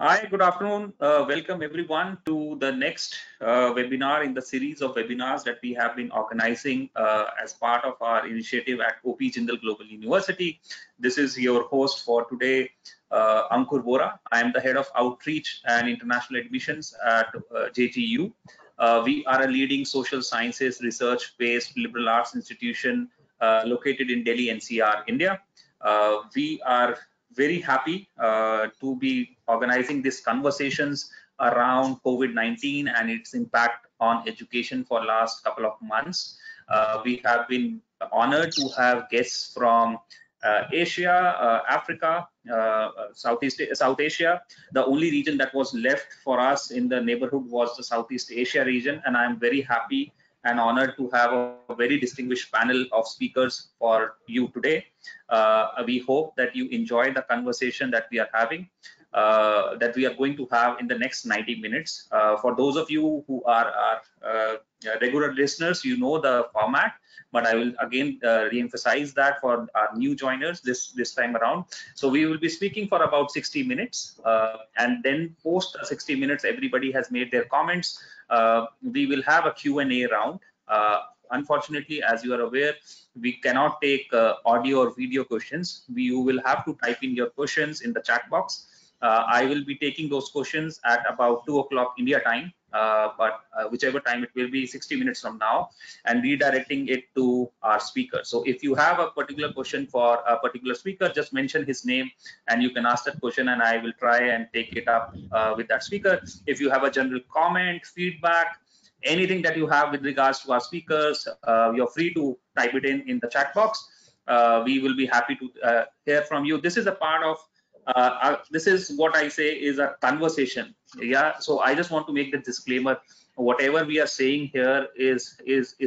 Hi, good afternoon. Welcome everyone to the next webinar in the series of webinars that we have been organizing as part of our initiative at OP Jindal Global University. This is your host for today, Ankur Vohra. I am the head of outreach and international admissions at JGU. We are a leading social sciences research-based liberal arts institution located in Delhi-NCR, India. We are very happy to be organizing these conversations around COVID-19 and its impact on education for last couple of months. We have been honored to have guests from Asia, Africa, South Asia. The only region that was left for us in the neighborhood was the Southeast Asia region, and I am very happy and honored to have a very distinguished panel of speakers for you today. We hope that you enjoy the conversation that we are having, that we are going to have in the next 90 minutes. For those of you who are regular listeners, you know the format, but I will again re-emphasize that for our new joiners this time around. So we will be speaking for about 60 minutes, and then post 60 minutes, everybody has made their comments. We will have a Q&A round. Unfortunately, as you are aware, we cannot take audio or video questions. You will have to type in your questions in the chat box. I will be taking those questions at about 2 o'clock India time, but whichever time it will be, 60 minutes from now, and redirecting it to our speaker. So if you have a particular question for a particular speaker, just mention his name and you can ask that question, and I will try and take it up with that speaker. If you have a general comment, feedback, anything that you have with regards to our speakers, you're free to type it in the chat box. We will be happy to hear from you. This is a part of this is what I say is a conversation. Yeah, so I just want to make the disclaimer. Whatever we are saying here is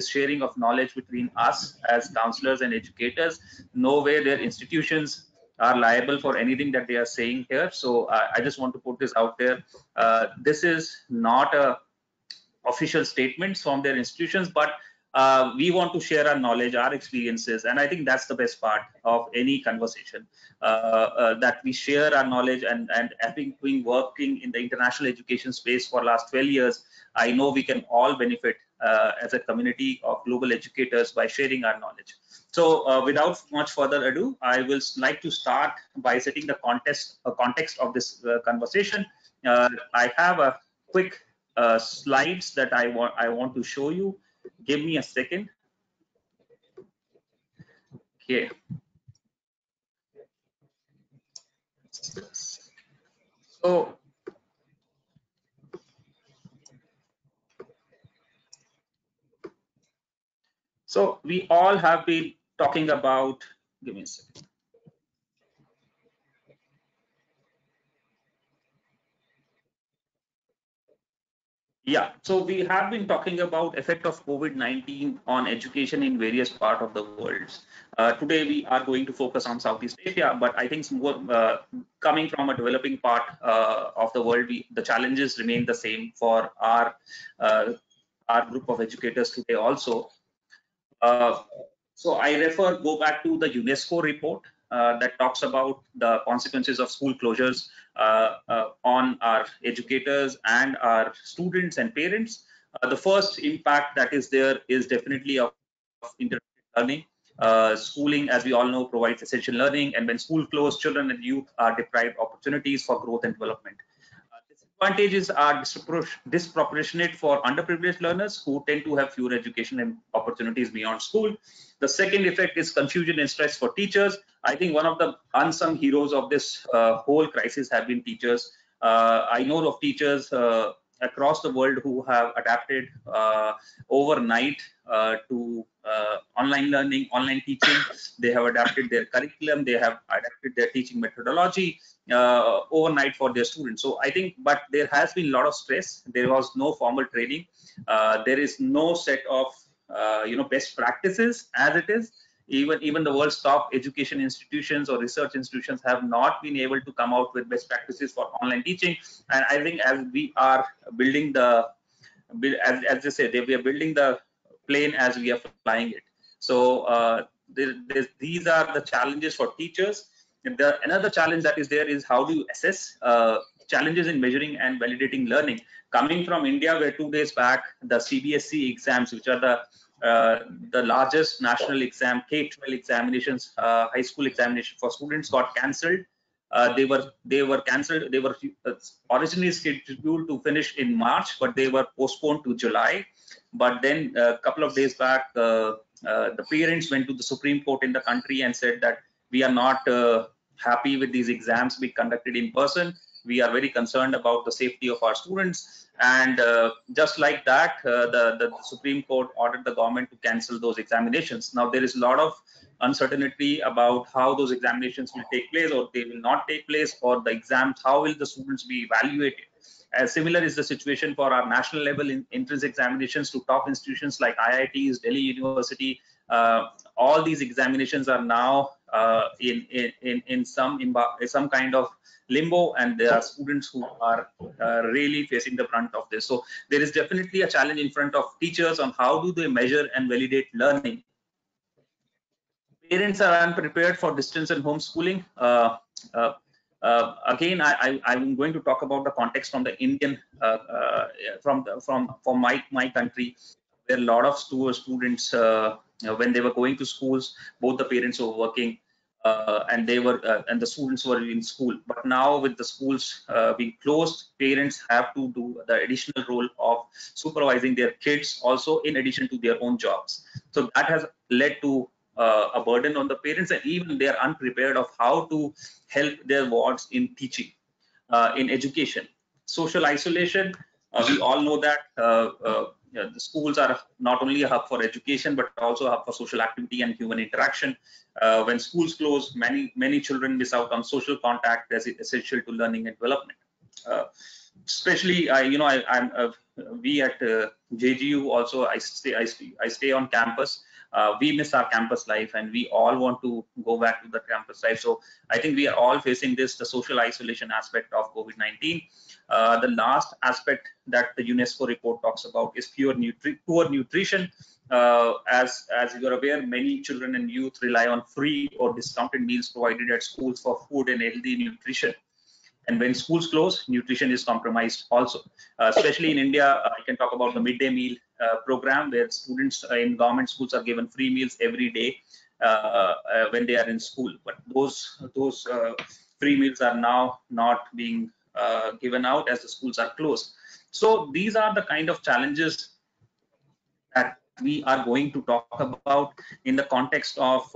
sharing of knowledge between us as counselors and educators. Nowhere their institutions are liable for anything that they are saying here. So I just want to put this out there. This is not a official statements from their institutions, but we want to share our knowledge, our experiences, and I think that's the best part of any conversation, that we share our knowledge. And having been working in the international education space for last 12 years, I know we can all benefit as a community of global educators by sharing our knowledge. So without much further ado, I will like to start by setting the context of this conversation. I have a quick slides that I want to show you. Give me a second. Okay. So we all have been talking about, give me a second. Yeah, so we have been talking about effect of COVID-19 on education in various parts of the world. Today we are going to focus on Southeast Asia, but I think more, coming from a developing part of the world, the challenges remain the same for our group of educators today also. So I go back to the UNESCO report that talks about the consequences of school closures on our educators and our students and parents. The first impact that is there is definitely of interactive learning. Schooling, as we all know, provides essential learning, and when school closed, children and youth are deprived opportunities for growth and development. Disadvantages are disproportionate for underprivileged learners who tend to have fewer education and opportunities beyond school. The second effect is confusion and stress for teachers. I think one of the unsung heroes of this whole crisis have been teachers. I know of teachers across the world who have adapted overnight to online learning, online teaching. They have adapted their curriculum, they have adapted their teaching methodology overnight for their students. So I think, but there has been a lot of stress. There was no formal training. There is no set of best practices as it is. Even the world's top education institutions or research institutions have not been able to come out with best practices for online teaching. And I think as we are building as they say, we are building the plane as we are flying it. So these are the challenges for teachers. Another challenge that is there is how do you assess challenges in measuring and validating learning. Coming from India, where 2 days back, the CBSE exams, which are the largest national exam, K-12 examinations, high school examination for students, got cancelled. They were cancelled. They were originally scheduled to finish in March, but they were postponed to July. But then a couple of days back, the parents went to the Supreme Court in the country and said that we are not happy with these exams being conducted in person. We are very concerned about the safety of our students. And just like that, the Supreme Court ordered the government to cancel those examinations. Now, there is a lot of uncertainty about how those examinations will take place, or they will not take place, or the exams, how will the students be evaluated. Similar is the situation for our national level entrance examinations to top institutions like IITs, Delhi University. All these examinations are now in some kind of limbo, and there are students who are really facing the brunt of this. So there is definitely a challenge in front of teachers on how do they measure and validate learning. Parents are unprepared for distance and homeschooling. Again, I'm going to talk about the context from the Indian, from my country, where a lot of students, when they were going to schools, both the parents were working, and the students were in school. But now, with the schools being closed, parents have to do the additional role of supervising their kids, also in addition to their own jobs. So that has led to a burden on the parents, and even they are unprepared of how to help their wards in teaching, in education. Social isolation, we all know that the schools are not only a hub for education, but also a hub for social activity and human interaction. When schools close, many children miss out on social contact that is essential to learning and development. Especially, we at JGU also, I stay on campus. We miss our campus life, and we all want to go back to the campus life. So I think we are all facing the social isolation aspect of COVID-19. The last aspect that the UNESCO report talks about is poor nutrition. As you are aware, many children and youth rely on free or discounted meals provided at schools for food and healthy nutrition. And when schools close, nutrition is compromised also. Especially in India, I can talk about the midday meal program, where students in government schools are given free meals every day when they are in school. But those free meals are now not being given out as the schools are closed. So these are the kind of challenges that we are going to talk about in the context of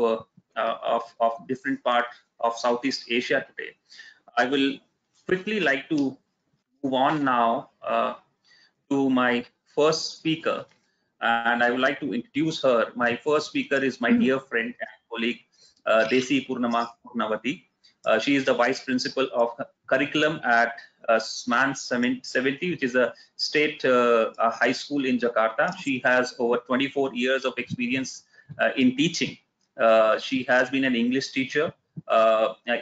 different part of Southeast Asia today. I will quickly like to move on now to my first speaker, and I would like to introduce her. My first speaker is my dear friend and colleague, Ms.Desi Kurniawati. She is the Vice Principal of Curriculum at SMAN 70, which is a state high school in Jakarta. She has over 24 years of experience in teaching. She has been an English teacher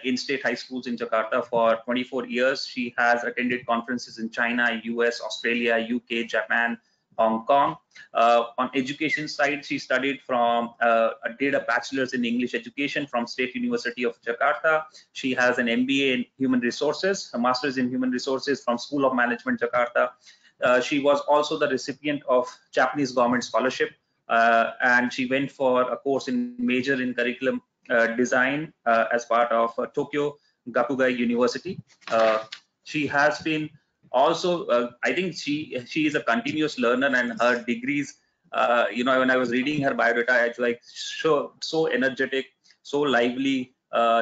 in state high schools in Jakarta for 24 years. She has attended conferences in China, US, Australia, UK, Japan, Hong Kong. On education side, she studied did a bachelor's in English education from State University of Jakarta. She has an MBA in human resources, a master's in human resources from School of Management, Jakarta. She was also the recipient of Japanese government scholarship, and she went for a course in major in curriculum design as part of Tokyo Gakugai University. She has been also, I think she is a continuous learner, and her degrees, when I was reading her biodata, I was like, so energetic, so lively.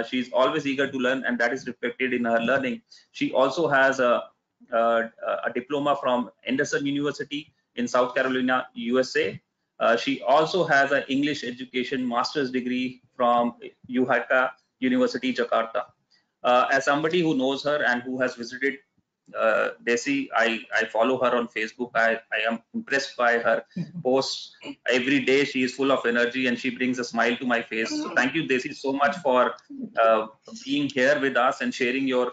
She's always eager to learn, and that is reflected in her learning. She also has a diploma from Anderson University in South Carolina, USA. She also has an English education master's degree from UHATA University, Jakarta. As somebody who knows her and who has visited Desi, I follow her on Facebook. I am impressed by her posts. Every day she is full of energy and she brings a smile to my face. So thank you, Desi, so much for being here with us and sharing your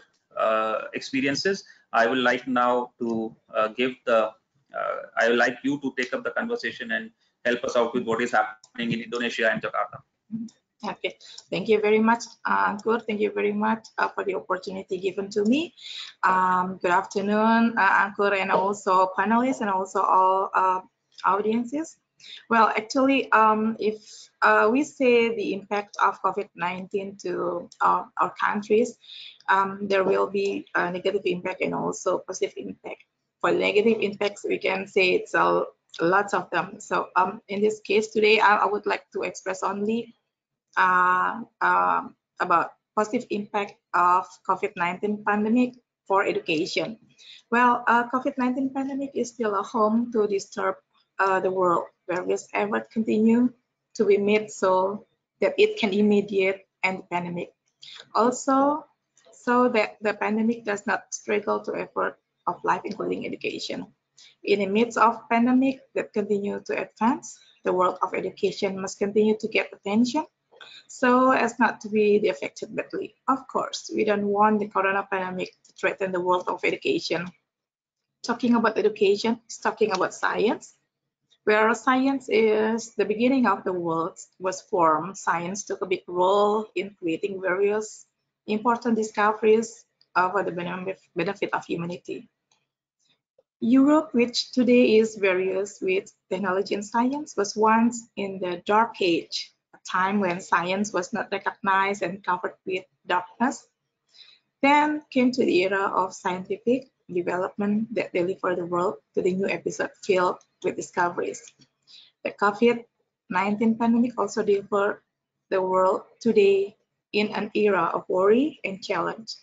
experiences. I would like now to I would like you to take up the conversation and help us out with what is happening in Indonesia and Jakarta. Okay, thank you very much, Ankur. Thank you very much for the opportunity given to me. Good afternoon, Ankur, and also panelists, and also all audiences. Well, actually, if we say the impact of COVID-19 to our countries, there will be a negative impact and also positive impact. For negative impacts, we can say it's lots of them. So in this case today, I would like to express only about positive impact of COVID-19 pandemic for education. Well, COVID-19 pandemic is still a home to disturb the world. Various efforts continue to be made so that it can immediate end the pandemic. Also, so that the pandemic does not struggle to effort of life, including education. In the midst of pandemic that continue to advance, the world of education must continue to get attention so as not to be affected badly. Of course, we don't want the corona pandemic to threaten the world of education. Talking about education is talking about science. Where science is the beginning of the world was formed, science took a big role in creating various important discoveries for the benefit of humanity. Europe, which today is various with technology and science, was once in the dark age, a time when science was not recognized and covered with darkness. Then came to the era of scientific development that delivered the world to the new episode filled with discoveries. The COVID-19 pandemic also delivered the world today in an era of worry and challenge.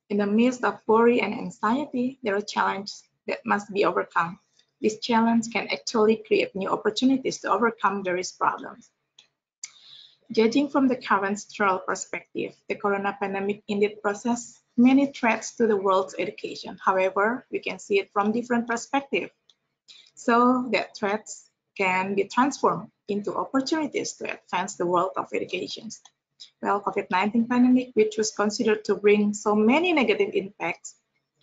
In the midst of worry and anxiety, there are challenges that must be overcome. This challenge can actually create new opportunities to overcome various problems. Judging from the current structural perspective, the corona pandemic indeed poses many threats to the world's education. However, we can see it from different perspectives, so that threats can be transformed into opportunities to advance the world of education. Well, COVID-19 pandemic, which was considered to bring so many negative impacts,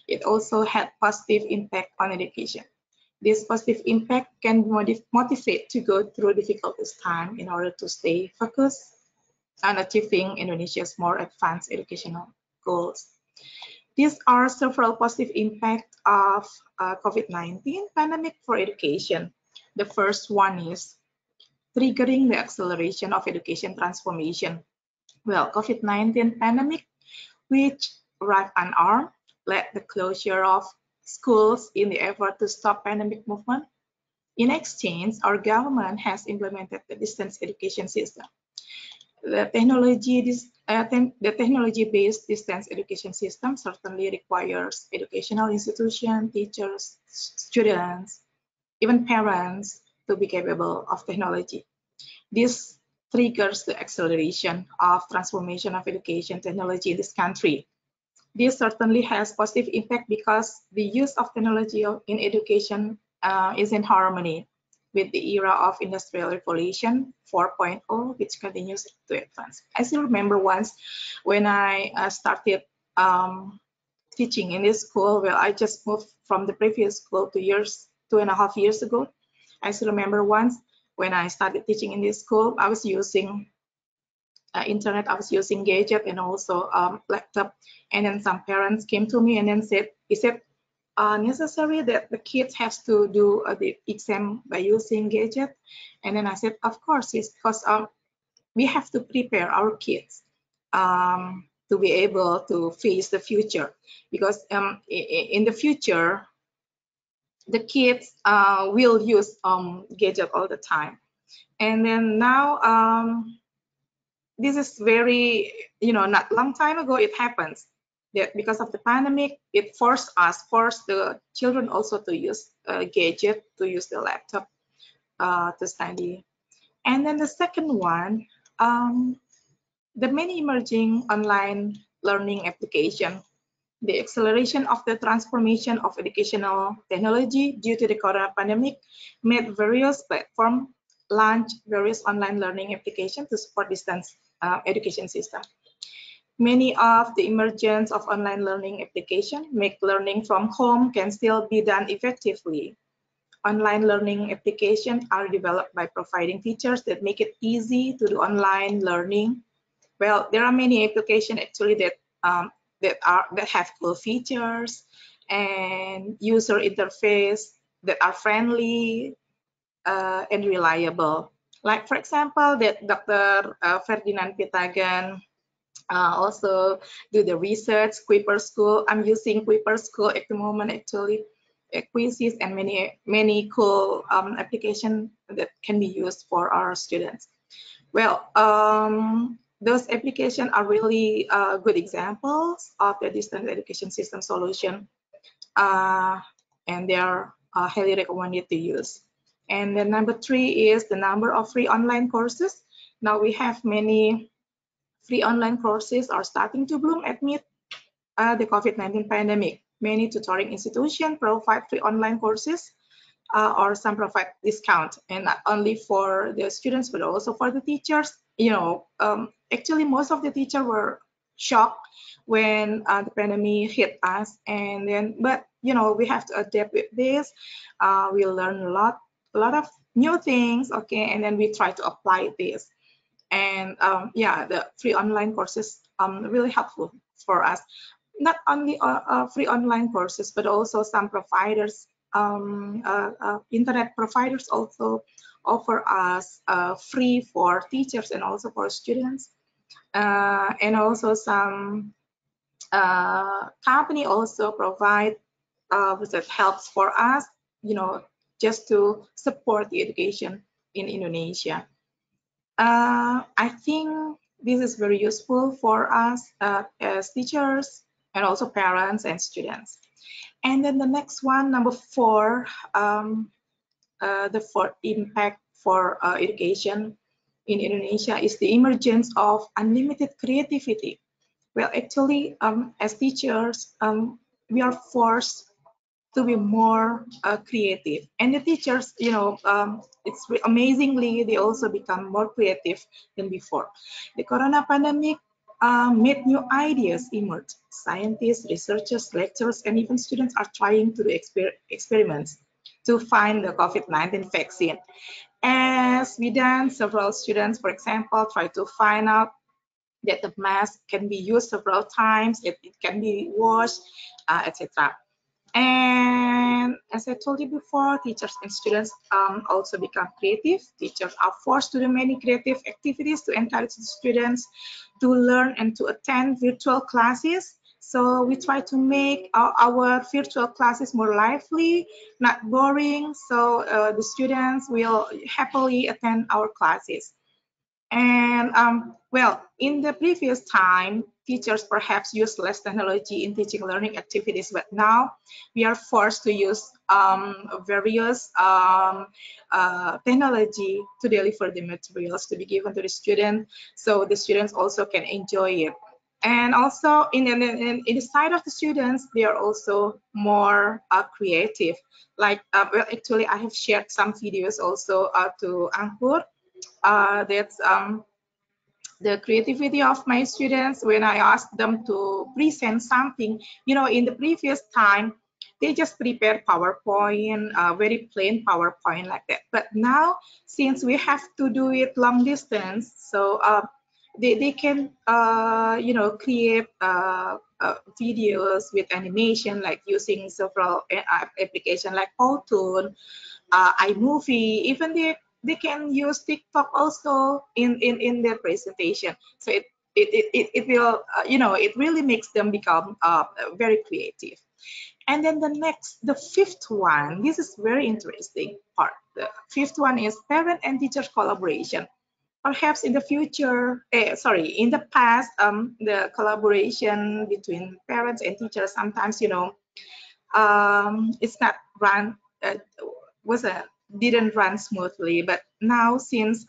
it also had positive impact on education. This positive impact can motivate to go through difficult time in order to stay focused on achieving Indonesia's more advanced educational goals. These are several positive impacts of COVID-19 pandemic for education. The first one is triggering the acceleration of education transformation. Well, COVID-19 pandemic, which arrived unarmed, led the closure of schools in the effort to stop pandemic movement. In exchange, our government has implemented the distance education system. The technology-based distance education system certainly requires educational institutions, teachers, students, even parents to be capable of technology. This triggers the acceleration of transformation of education technology in this country. This certainly has positive impact because the use of technology in education is in harmony with the era of Industrial Revolution 4.0, which continues to advance. I still remember once when I started teaching in this school. Well, I just moved from the previous school 2.5 years ago. I still remember once when I started teaching in this school, I was using internet, I was using gadget and also laptop. And then some parents came to me and then said, is it necessary that the kids have to do the exam by using gadget? And then I said, of course, it's because we have to prepare our kids to be able to face the future. Because in the future, the kids will use gadget all the time. And then now, this is very, not long time ago it happens that because of the pandemic, it forced the children also to use a gadget, to use the laptop to study. And then the second one, the many emerging online learning application. The acceleration of the transformation of educational technology due to the corona pandemic made various platforms launch various online learning applications to support distance education system. Many of the emergence of online learning application make learning from home can still be done effectively. Online learning applications are developed by providing features that make it easy to do online learning. Well, there are many applications actually that that have cool features and user interface that are friendly and reliable. Like for example, that Dr. Ferdinand Pitagan also do the research. Kuiper School, I'm using Kuiper School at the moment actually. Quizzes and many cool applications that can be used for our students. Well, those applications are really good examples of the distance education system solution, and they are highly recommended to use. And then number 3 is the number of free online courses. Now we have many free online courses are starting to bloom amid the COVID-19 pandemic. Many tutoring institutions provide free online courses or some provide discount, and not only for the students but also for the teachers. Actually most of the teachers were shocked when the pandemic hit us, and then but we have to adapt with this. We learn a lot of new things, okay, and then we try to apply this. And yeah, the free online courses really helpful for us. Not only free online courses, but also some providers, internet providers also offer us free for teachers and also for students. And also some company also provide that helps for us, just to support the education in Indonesia. I think this is very useful for us as teachers and also parents and students. And then the next one, number 4, the fourth impact for education in Indonesia is the emergence of unlimited creativity. Well, actually, as teachers, we are forced to be more creative, and the teachers, it's amazingly they also become more creative than before. The corona pandemic made new ideas emerge. Scientists, researchers, lecturers, and even students are trying to do experiments to find the COVID-19 vaccine. As we done, several students, for example, try to find out that the mask can be used several times, it can be washed, etc. And as I told you before, teachers and students also become creative. Teachers are forced to do many creative activities to encourage the students to learn and to attend virtual classes. So we try to make our virtual classes more lively, not boring, so the students will happily attend our classes. And well, in the previous time, teachers perhaps use less technology in teaching learning activities, but now we are forced to use various technology to deliver the materials to be given to the student, so the students also can enjoy it. And also in the side of the students, they are also more creative. Like, well, actually, I have shared some videos also to Ankur. That's the creativity of my students when I ask them to present something. In the previous time, they just prepare PowerPoint, very plain PowerPoint like that. But now, since we have to do it long distance, so they can, create videos with animation, like using several applications like Powtoon, iMovie, even they can use TikTok also in their presentation. So it will, it really makes them become very creative. And then the fifth one, this is very interesting part. The fifth one is parent and teacher collaboration. Perhaps in the future, in the past, the collaboration between parents and teachers sometimes, it's not run, didn't run smoothly. But now, since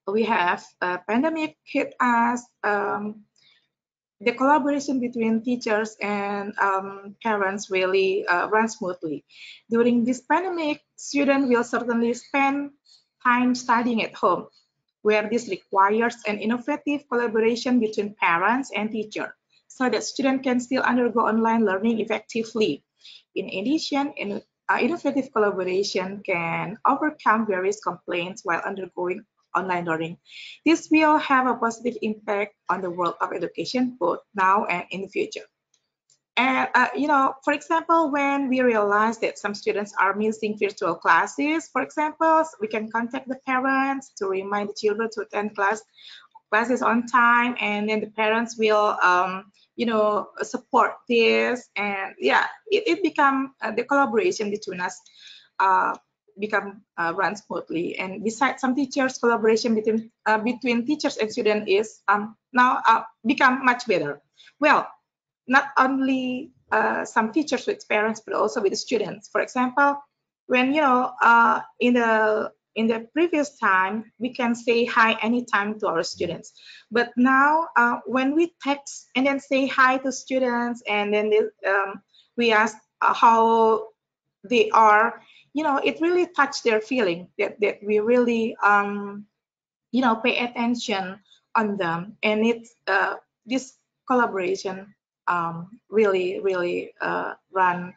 we have a pandemic hit us, the collaboration between teachers and parents really run smoothly. During this pandemic, students will certainly spend time studying at home, where this requires an innovative collaboration between parents and teachers, so that students can still undergo online learning effectively. In addition, innovative collaboration can overcome various complaints while undergoing online learning. This will have a positive impact on the world of education, both now and in the future. And, for example, when we realize that some students are missing virtual classes, for example, we can contact the parents to remind the children to attend classes on time, and then the parents will, support this. And yeah, it become the collaboration between us become run smoothly. And besides, some teachers collaboration between teachers and students is now become much better. Well, not only some teachers with parents, but also with the students. For example, when in the previous time, we can say hi anytime to our students. But now, when we text and then say hi to students, and then we ask how they are, it really touched their feeling that we really, pay attention on them. And it's this collaboration really run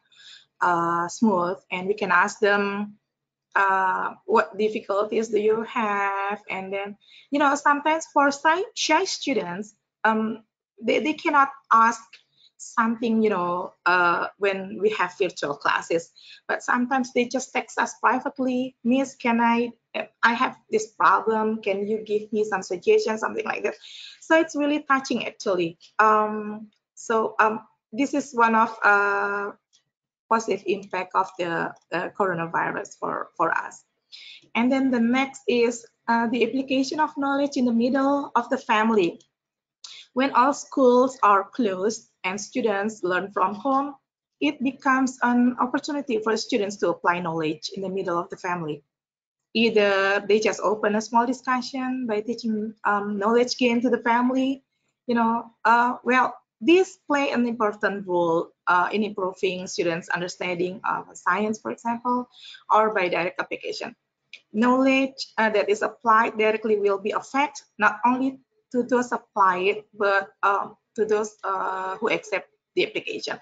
smooth, and we can ask them what difficulties do you have. And then sometimes for shy students, they cannot ask something when we have virtual classes, but sometimes they just text us privately, Miss, can I have this problem, can you give me some suggestions, something like that. So it's really touching actually. This is one of positive impact of the coronavirus for us. And then the next is the application of knowledge in the middle of the family. When all schools are closed and students learn from home, it becomes an opportunity for students to apply knowledge in the middle of the family. Either they just open a small discussion by teaching knowledge gain to the family, these play an important role in improving students' understanding of science, for example, or by direct application. Knowledge that is applied directly will be affect not only to those applied, but to those who accept the application.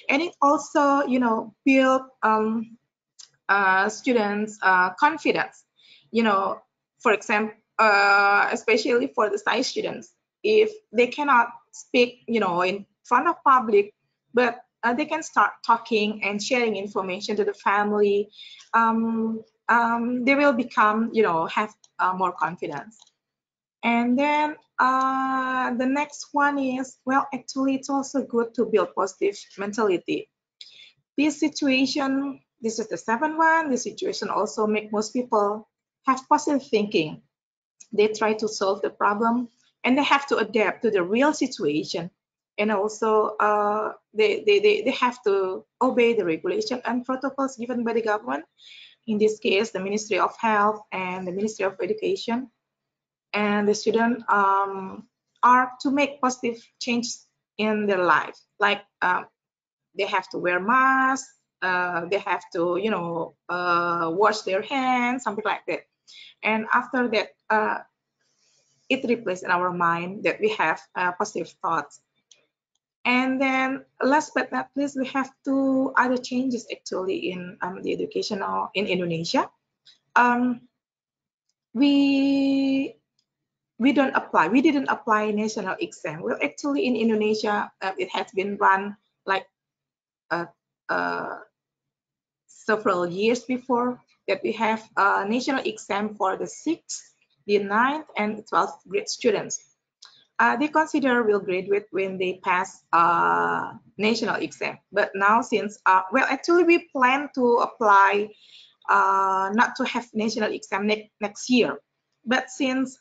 And it also, build students' confidence. For example, especially for the science students, if they cannot speak, in front of public, but they can start talking and sharing information to the family. They will become, have more confidence. And then the next one is, well, actually, it's also good to build positive mentality. This situation, this is the seventh one, this situation also make most people have positive thinking. They try to solve the problem, and they have to adapt to the real situation. And also they have to obey the regulation and protocols given by the government. In this case, the Ministry of Health and the Ministry of Education. And the students are to make positive changes in their life, like they have to wear masks, they have to wash their hands, something like that. And after that, it replaces in our mind that we have positive thoughts. And then last but not least, we have two other changes actually in the educational in Indonesia. We didn't apply national exam. Well, actually in Indonesia, it has been run like several years before that we have a national exam for the 6th, the 9th, and 12th grade students. They consider will graduate when they pass national exam. But now since, actually we plan to apply not to have national exam next year. But since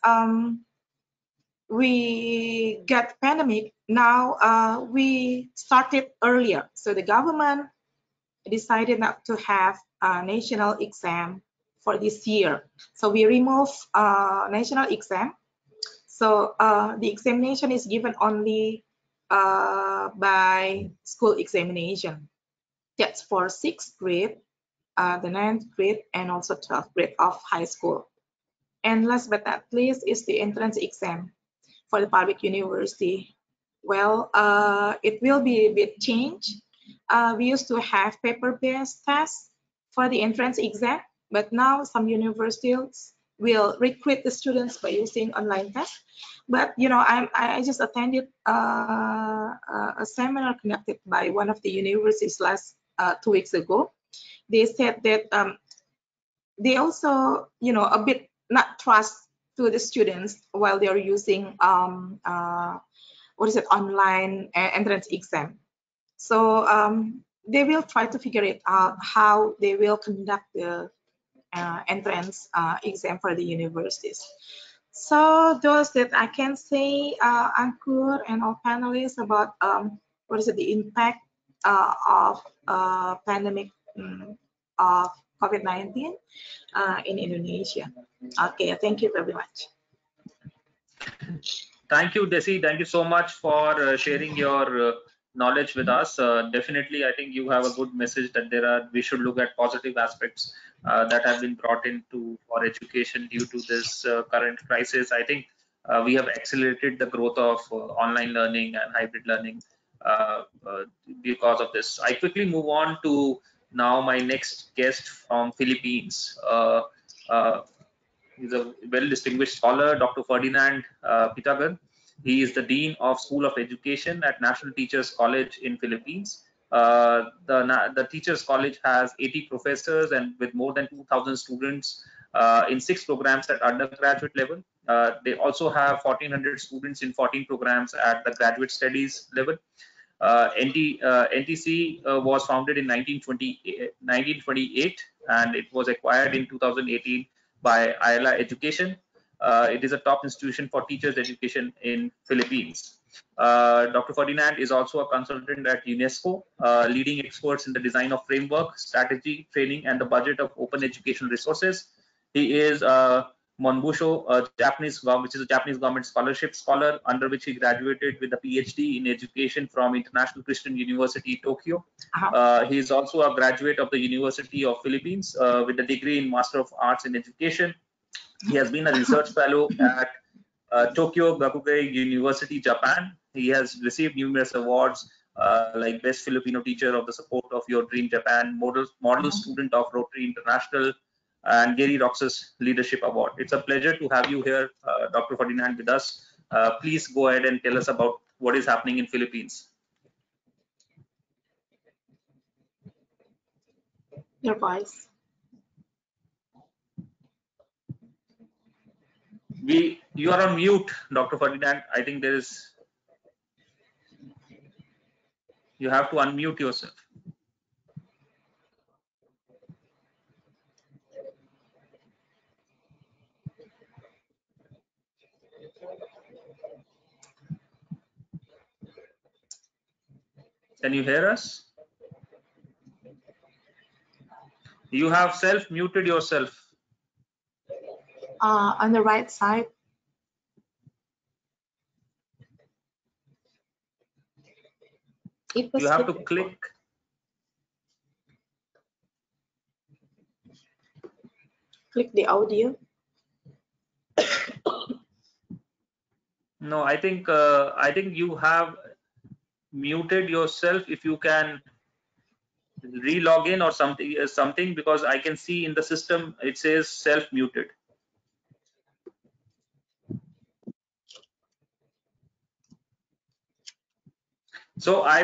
we got pandemic, now we started earlier. So the government decided not to have a national exam for this year. So we remove national exam. So the examination is given only by school examination. That's for 6th grade, the 9th grade, and also 12th grade of high school. And last but not least is the entrance exam for the public university. Well, it will be a bit changed. We used to have paper-based tests for the entrance exam, but now some universities will recruit the students by using online tests. But I just attended a seminar conducted by one of the universities last 2 weeks ago. They said that they also a bit not trust to the students while they are using online entrance exam. So they will try to figure it out how they will conduct the entrance exam for the universities. So those that I can say, Ankur and all panelists, about the impact of pandemic of COVID-19 in Indonesia. Okay, thank you very much. Thank you, Desi. Thank you so much for sharing your knowledge with us. Definitely, I think you have a good message that we should look at positive aspects that have been brought into for education due to this current crisis. I think we have accelerated the growth of online learning and hybrid learning because of this. I quickly move on to now my next guest from Philippines. He's a well-distinguished scholar, Dr. Ferdinand Pitagan. He is the Dean of School of Education at National Teachers College in Philippines. The Teachers College has 80 professors and with more than 2,000 students in 6 programs at undergraduate level. They also have 1,400 students in 14 programs at the graduate studies level. NTC was founded in 1928 and it was acquired in 2018 by Ayala Education. It is a top institution for teachers education in Philippines. Dr. Ferdinand is also a consultant at UNESCO, leading experts in the design of framework, strategy, training, and the budget of open educational resources. He is Monbusho, which is a Japanese government scholarship scholar, under which he graduated with a PhD in education from International Christian University, Tokyo. He is also a graduate of the University of Philippines with a degree in Master of Arts in Education. He has been a research fellow at Tokyo Gakugei University, Japan. He has received numerous awards like Best Filipino Teacher of the Support of Your Dream Japan, Model Student of Rotary International, and Gary Roxas Leadership Award. It's a pleasure to have you here, Dr. Ferdinand, with us. Please go ahead and tell us about what is happening in Philippines. Your voice. You are on mute, Dr. Ferdinand. I think you have to unmute yourself. Can you hear us? You have self-muted yourself. On the right side. You have to click. Click the audio. No, I think you have muted yourself. If you can re-log in or something, because I can see in the system it says self-muted. So I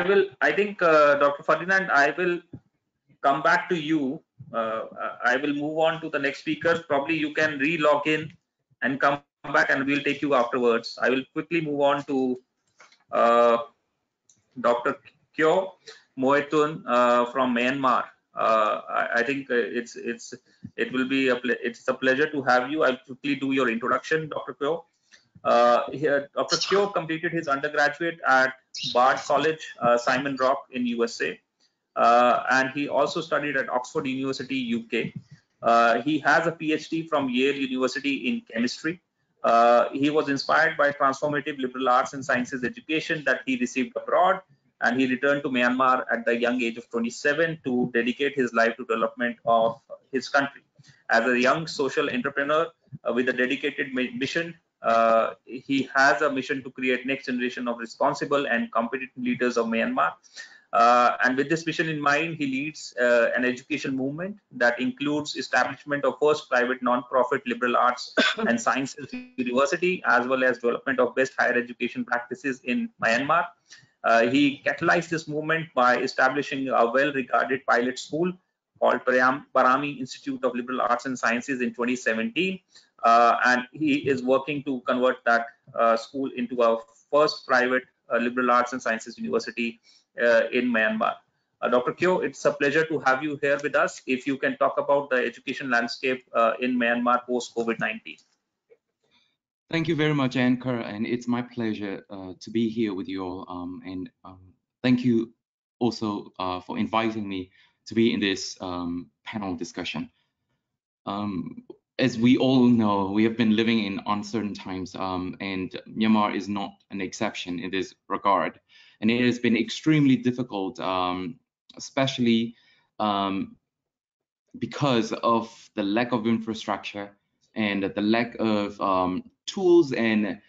think Dr. Ferdinand, I will come back to you. I will move on to the next speaker. Probably you can re-log in and come back and we'll take you afterwards. I will quickly move on to Dr. Kyaw Moetun from Myanmar. I think it's a pleasure to have you. I'll quickly do your introduction, Dr. Kyaw. Dr. Kyaw completed his undergraduate at Bard College, Simon Rock in USA, and he also studied at Oxford University, UK. He has a PhD from Yale University in chemistry. He was inspired by transformative liberal arts and sciences education that he received abroad, and he returned to Myanmar at the young age of 27 to dedicate his life to development of his country. As a young social entrepreneur with a dedicated mission, he has a mission to create next generation of responsible and competent leaders of Myanmar. And with this vision in mind, he leads an education movement that includes establishment of first private non-profit liberal arts and sciences university, as well as development of best higher education practices in Myanmar. He catalyzed this movement by establishing a well-regarded pilot school called Parami Institute of Liberal Arts and Sciences in 2017. And he is working to convert that school into a first private liberal arts and sciences university in Myanmar. Dr. Kyaw, it's a pleasure to have you here with us. If you can talk about the education landscape in Myanmar post COVID-19. Thank you very much, Ankur, and it's my pleasure to be here with you all. Thank you also for inviting me to be in this panel discussion. As we all know, we have been living in uncertain times, and Myanmar is not an exception in this regard. And it has been extremely difficult, especially because of the lack of infrastructure and the lack of tools and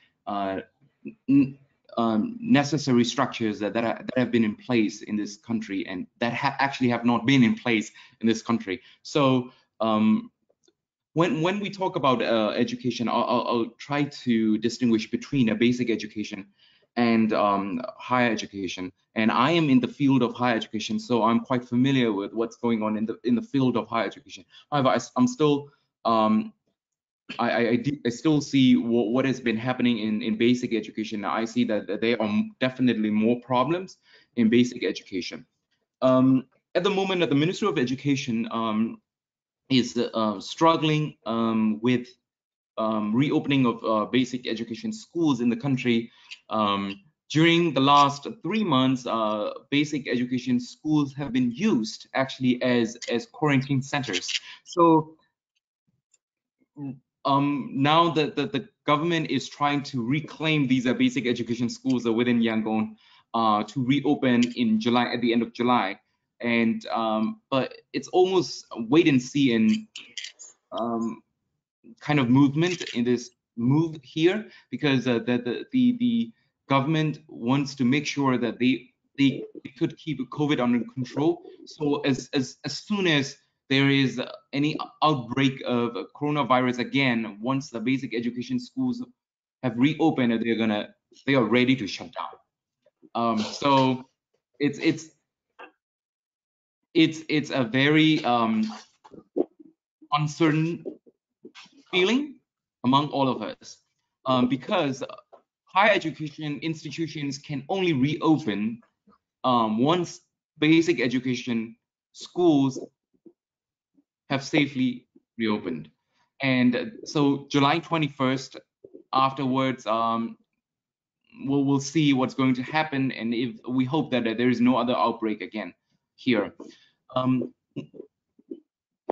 necessary structures that have been in place in this country, and that actually have not been in place in this country. So when we talk about education, I'll try to distinguish between a basic education and higher education. And I am in the field of higher education, so I'm quite familiar with what's going on in the field of higher education. However, I'm still I still see what has been happening in basic education. I see that there are definitely more problems in basic education. At the moment, the Ministry of Education is struggling with reopening of basic education schools in the country. During the last 3 months, basic education schools have been used actually as quarantine centers. So now that the government is trying to reclaim these basic education schools within Yangon to reopen in July, at the end of July. And but it's almost wait and see and kind of movement in this move here, because the government wants to make sure that they could keep COVID under control. So as soon as there is any outbreak of coronavirus again, once the basic education schools have reopened, they are ready to shut down. So it's a very uncertain feeling among all of us, because higher education institutions can only reopen once basic education schools have safely reopened. And so July 21st, afterwards, we'll see what's going to happen, and if we hope that there is no other outbreak again here.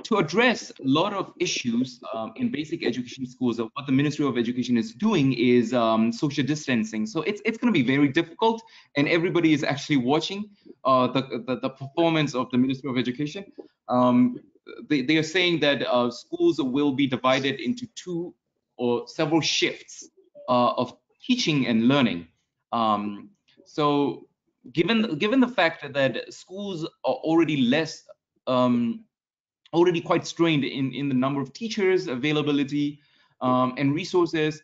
To address a lot of issues in basic education schools, what the Ministry of Education is doing is social distancing. So it's going to be very difficult, and everybody is actually watching the performance of the Ministry of Education. They are saying that schools will be divided into 2 or several shifts of teaching and learning. So given the fact that schools are already already quite strained in the number of teachers, availability, and resources,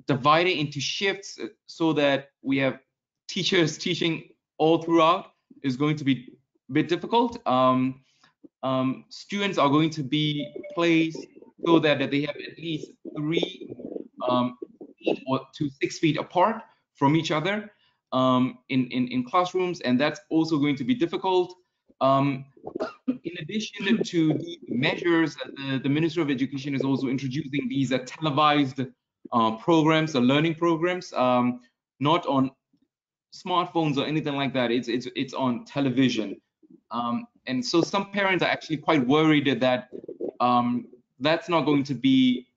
divided into shifts so that we have teachers teaching all throughout is going to be a bit difficult. Students are going to be placed so that they have at least 3 feet or to 6 feet apart from each other in classrooms, and that's also going to be difficult. In addition to the measures, the Ministry of Education is also introducing these televised programs or learning programs, not on smartphones or anything like that. It's on television, and so some parents are actually quite worried that that's not going to be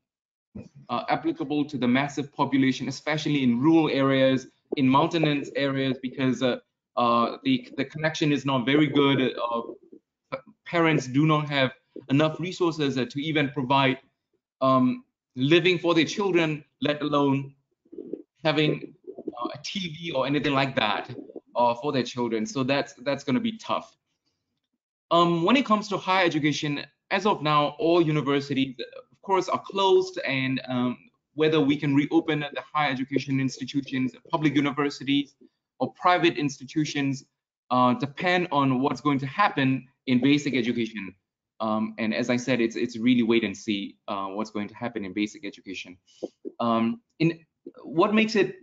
applicable to the massive population, especially in rural areas, in mountainous areas, because the connection is not very good. Parents do not have enough resources to even provide living for their children, let alone having a TV or anything like that. for their children. So that's going to be tough. When it comes to higher education, as of now, all universities, of course, are closed, and whether we can reopen the higher education institutions, public universities or private institutions, depend on what's going to happen in basic education. And as I said, it's really wait and see what's going to happen in basic education. In what makes it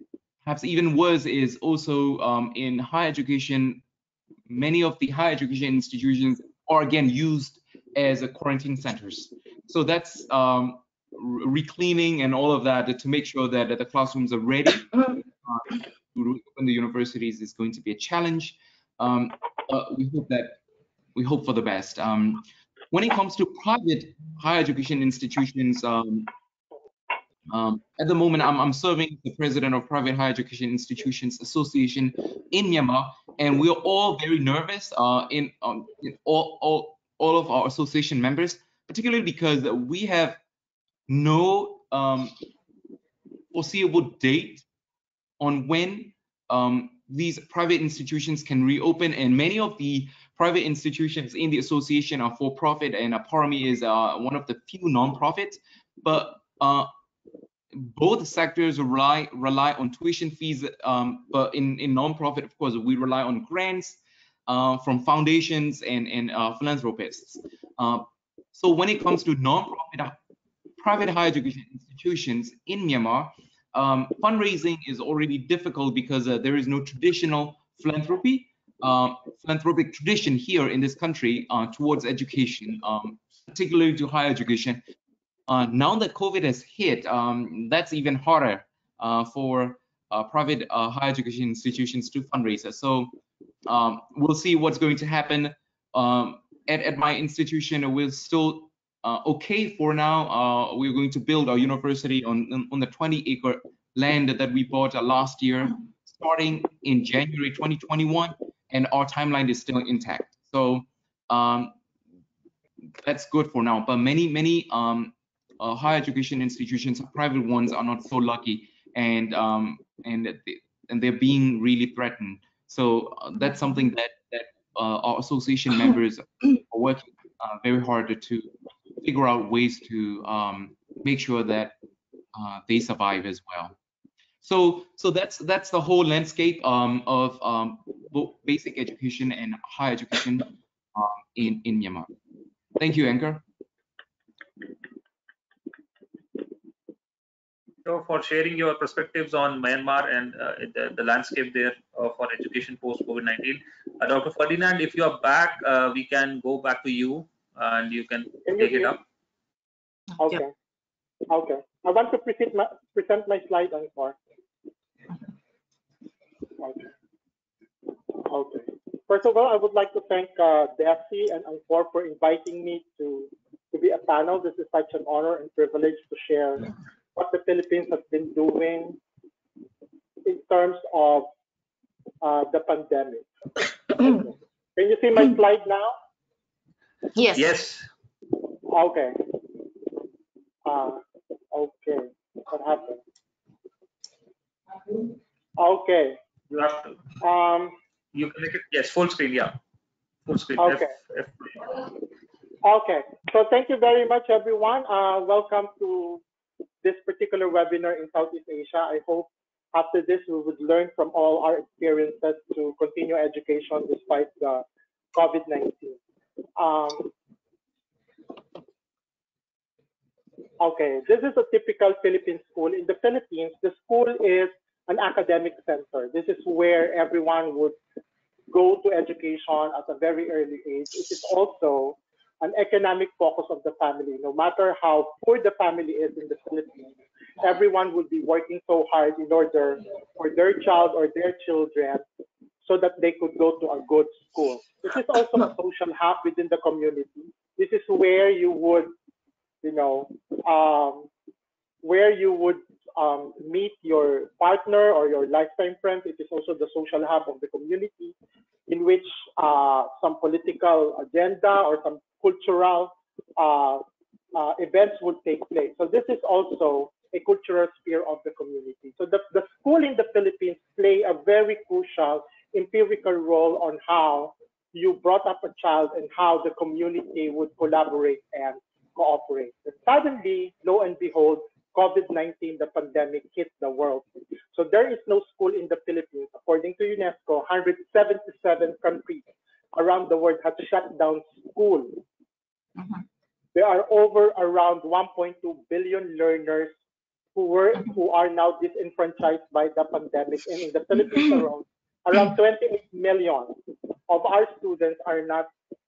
perhaps even worse is also in higher education, many of the higher education institutions are again used as quarantine centers. So that's recleaning and all of that to make sure that the classrooms are ready to open the universities is going to be a challenge. We hope for the best. When it comes to private higher education institutions, at the moment, I'm serving the president of Private Higher Education Institutions Association in Myanmar, and we're all very nervous in all of our association members, particularly because we have no foreseeable date on when these private institutions can reopen, and many of the private institutions in the association are for profit, and Parami is one of the few non-profits, but both sectors rely on tuition fees, but in non-profit, of course, we rely on grants from foundations and philanthropists. So when it comes to non-profit private higher education institutions in Myanmar, fundraising is already difficult because there is no traditional philanthropic tradition here in this country towards education, particularly to higher education. Now that COVID has hit, that's even harder for private higher education institutions to fundraise. So we'll see what's going to happen. At my institution, we're still okay for now. We're going to build our university on the 20-acre land that we bought last year, starting in January 2021, and our timeline is still intact. So that's good for now. But many higher education institutions, private ones, are not so lucky, and they're being really threatened. So that's something that our association members are working very hard to figure out ways to make sure that they survive as well. So that's the whole landscape of both basic education and higher education in Myanmar. Thank you, Ankur. So for sharing your perspectives on Myanmar and the landscape there for education post COVID-19. Dr. Ferdinand, if you are back, we can go back to you and you can take it up. Okay. Okay. I want to present my slide, Ankur. Okay. Okay. First of all, I would like to thank Desi and Ankur for inviting me to be a panel. This is such an honor and privilege to share what the Philippines has been doing in terms of the pandemic. Okay. Can you see my slide now? Yes. Yes. Okay. Okay. What happened? Okay. You have to. You can make it, yes, full screen, yeah. Full screen. Okay. Okay. So thank you very much, everyone. Welcome to this particular webinar in Southeast Asia. I hope after this we would learn from all our experiences to continue education despite the COVID-19. Okay, this is a typical Philippine school. In the Philippines, the school is an academic center. This is where everyone would go to education at a very early age. It is also an economic focus of the family. No matter how poor the family is in the Philippines, everyone would be working so hard in order for their child or their children so that they could go to a good school. This is also a social hub within the community. This is where you would, meet your partner or your lifetime friend. It is also the social hub of the community in which some political agenda or some cultural events would take place. So this is also a cultural sphere of the community. So the school in the Philippines play a very crucial empirical role on how you brought up a child and how the community would collaborate and cooperate. And suddenly, lo and behold, COVID-19, the pandemic, hit the world. So there is no school in the Philippines. According to UNESCO, 177 countries around the world have shut down school. There are around 1.2 billion learners who are now disenfranchised by the pandemic. And in the Philippines around 28 million of our students are not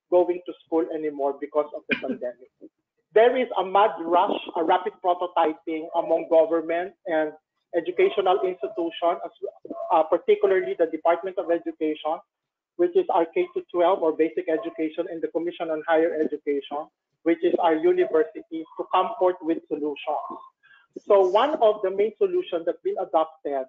going to school anymore because of the pandemic. There is a mad rush, a rapid prototyping among government and educational institutions, particularly the Department of Education, which is our K-12 or basic education, and the Commission on Higher Education, which is our universities, to come forth with solutions. So one of the main solutions that's been adopted,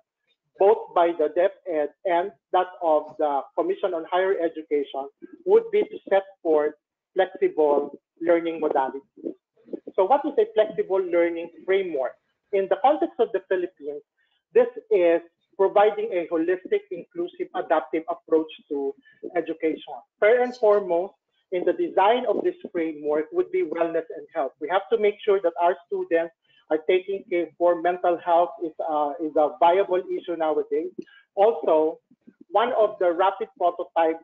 both by the DepEd and that of the Commission on Higher Education, would be to set forth flexible learning modalities. So what is a flexible learning framework? In the context of the Philippines, this is providing a holistic, inclusive, adaptive approach to education. First and foremost, in the design of this framework would be wellness and health. We have to make sure that our students are taking care for mental health is a viable issue nowadays. Also, one of the rapid prototype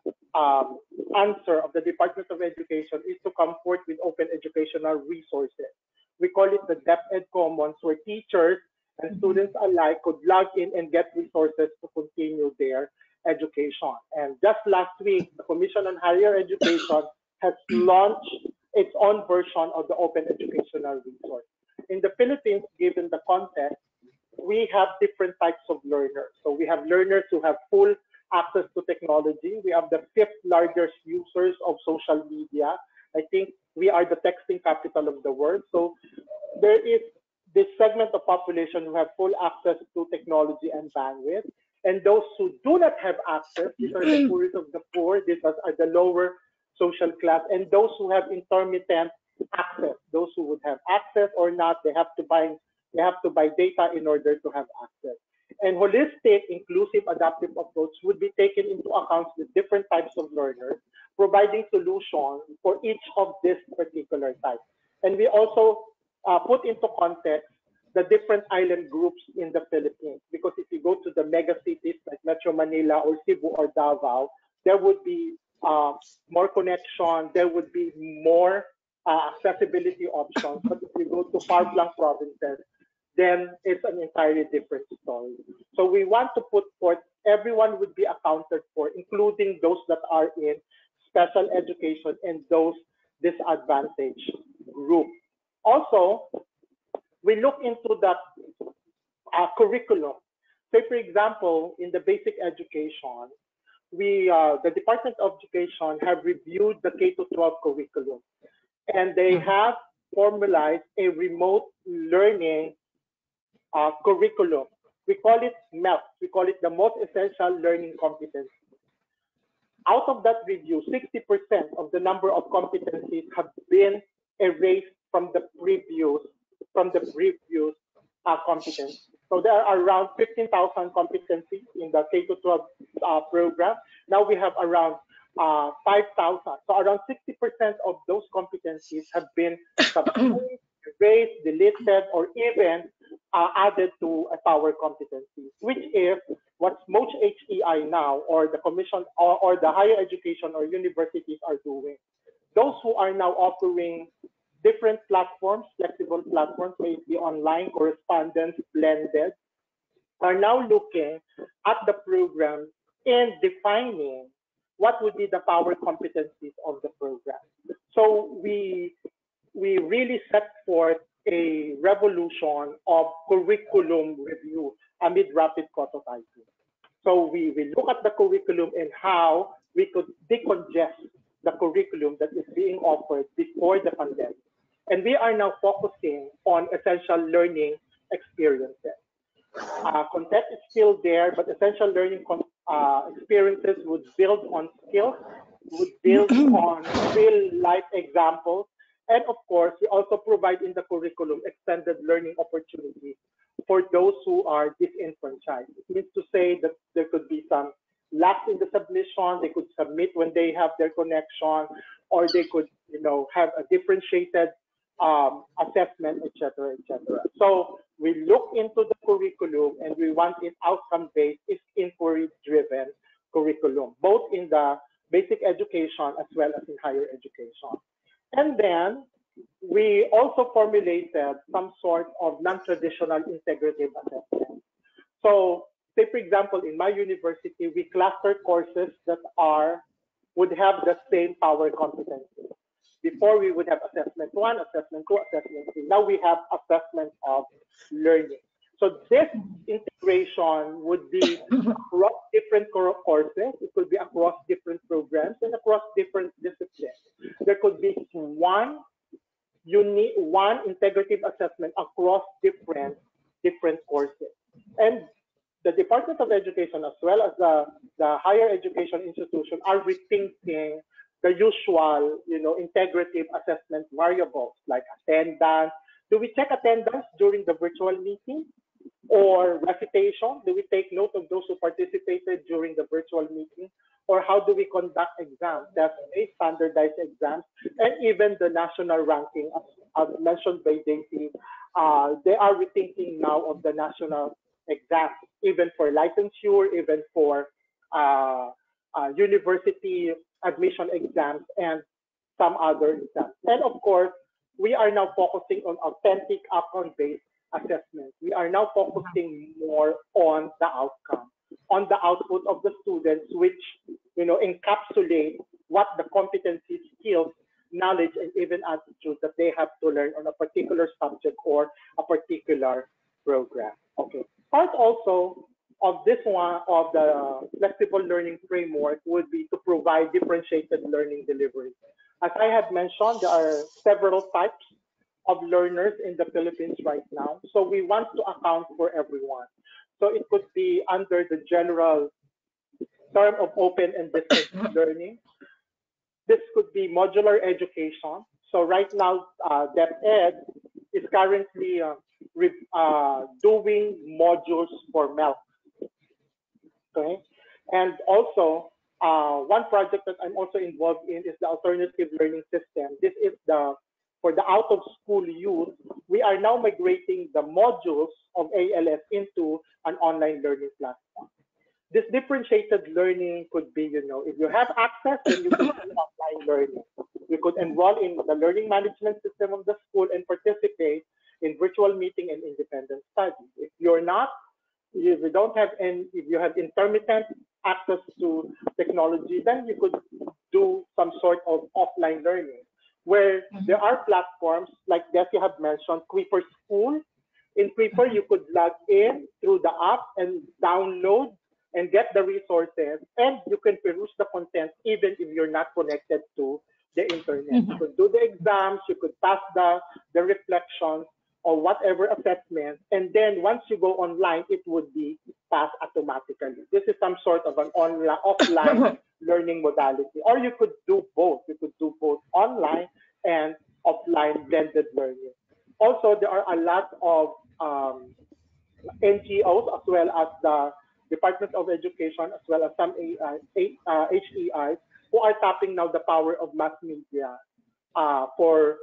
answer of the Department of Education is to come forth with open educational resources. We call it the DepEd Commons, where teachers and students alike could log in and get resources to continue their education. And just last week, the Commission on Higher Education has launched its own version of the open educational resource. In the Philippines, given the context, we have different types of learners. So we have learners who have full access to technology. We have the 5th largest users of social media. I think we are the texting capital of the world. So there is this segment of population who have full access to technology and bandwidth. And those who do not have access, these are the poorest of the poor, these are the lower social class, and those who have intermittent access, those who would have access or not, they have to buy data in order to have access. And holistic, inclusive, adaptive approach would be taken into account with different types of learners, providing solutions for each of these particular types. And we also put into context the different island groups in the Philippines, because if you go to the mega cities like Metro Manila or Cebu or Davao, there would be more connection, there would be more accessibility options. But if you go to far-flung provinces, then it's an entirely different story. So we want to put forth everyone would be accounted for, including those that are in special education and those disadvantaged group. Also, we look into the curriculum. Say, for example, in the basic education, the Department of Education have reviewed the K-12 curriculum, and they have formalized a remote learning curriculum. We call it MELC. We call it the most essential learning competency. Out of that review, 60% of the number of competencies have been erased from the previous competencies. So there are around 15,000 competencies in the K-12 program. Now we have around 5,000. So around 60% of those competencies have been subsumed, erased, deleted, or even added to a power competency, which is what most HEI now, or the commission, or the higher education or universities are doing. Those who are now offering different platforms, flexible platforms, may it be online, correspondence, blended, are now looking at the program and defining what would be the power competencies of the program. So we really set forth a revolution of curriculum review amid rapid prototyping. So we look at the curriculum and how we could decongest the curriculum that is being offered before the pandemic. And we are now focusing on essential learning experiences. Content is still there, but essential learning experiences would build on skills, would build on real life examples. And of course, we also provide in the curriculum extended learning opportunities for those who are disenfranchised. It means to say that there could be some lax in the submission, they could submit when they have their connection, or they could, have a differentiated assessment, etc., etc. So we look into the curriculum and we want it outcome-based, is inquiry-driven curriculum, both in the basic education as well as in higher education. And then we also formulated some sort of non-traditional integrative assessment. So say, for example, in my university, we cluster courses that would have the same power competency. Before we would have assessment 1, assessment 2, assessment 3. Now we have assessment of learning. So this integration would be across different courses. It could be across different programs and across different disciplines. There could be one integrative assessment across different courses. And the Department of Education, as well as the higher education institution, are rethinking the usual, integrative assessment variables like attendance. Do we check attendance during the virtual meeting? Or recitation? Do we take note of those who participated during the virtual meeting? Or how do we conduct exams? That's standardized exams, and even the national ranking, as mentioned by Desi, they are rethinking now of the national exams, even for licensure, even for university admission exams, and some other exams. And of course, we are now focusing on authentic outcome-based assessment. We are now focusing more on the outcome, on the output of the students, which encapsulate what the competency, skills, knowledge, and even attitudes that they have to learn on a particular subject or a particular program. Okay. Part also of this one, of the flexible learning framework, would be to provide differentiated learning delivery. As I have mentioned, there are several types of learners in the Philippines right now. So we want to account for everyone. So it could be under the general term of open and distance learning. This could be modular education. So right now, DepEd is currently doing modules for MELC. Okay, and also one project that I'm also involved in is the alternative learning system. This is for the out-of-school youth. We are now migrating the modules of ALS into an online learning platform. This differentiated learning could be, if you have access, then you can do online learning. You could enroll in the learning management system of the school and participate in virtual meeting and independent study. If you're not, if you don't have if you have intermittent access to technology, then you could do some sort of offline learning, where there are platforms like Desi have mentioned, Creeper School. In Creeper, you could log in through the app and download and get the resources, and you can peruse the content even if you're not connected to the internet. You could do the exams, you could pass the reflections or whatever assessment, and then once you go online, it would be passed automatically. This is some sort of an offline learning modality. Or you could do both. You could do both online and offline blended learning. Also, there are a lot of NGOs, as well as the Department of Education, as well as some HEIs, who are tapping now the power of mass media for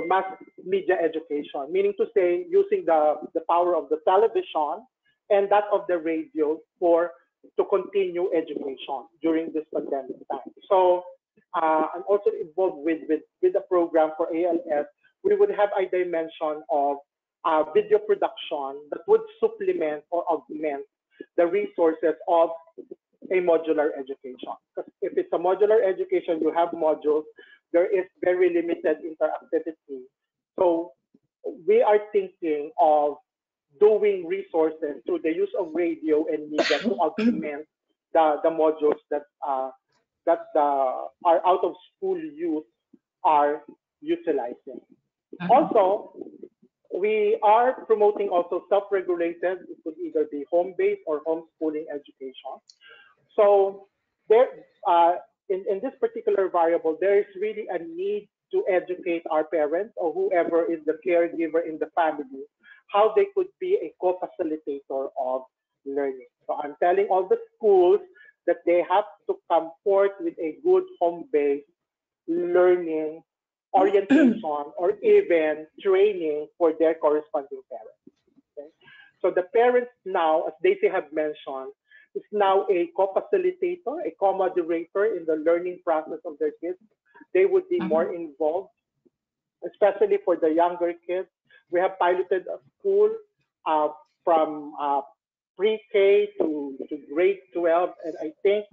mass media education, meaning to say using the power of the television and that of the radio to continue education during this pandemic time. So I'm also involved with the program for ALS. We would have a dimension of video production that would supplement or augment the resources of a modular education. Because if it's a modular education, you have modules, there is very limited interactivity. So we are thinking of doing resources through the use of radio and media to augment the modules that our out of school youth are utilizing. Also, we are promoting also self-regulated. It could either be home-based or homeschooling education. So there, in this particular variable, there is really a need to educate our parents or whoever is the caregiver in the family, how they could be a co-facilitator of learning. So I'm telling all the schools that they have to come forth with a good home-based learning orientation or even training for their corresponding parents. Okay? So the parents now, as Daisy have mentioned, is now a co-facilitator, a co-moderator in the learning process of their kids. They would be more involved, especially for the younger kids. We have piloted a school from pre-K to grade 12, and I think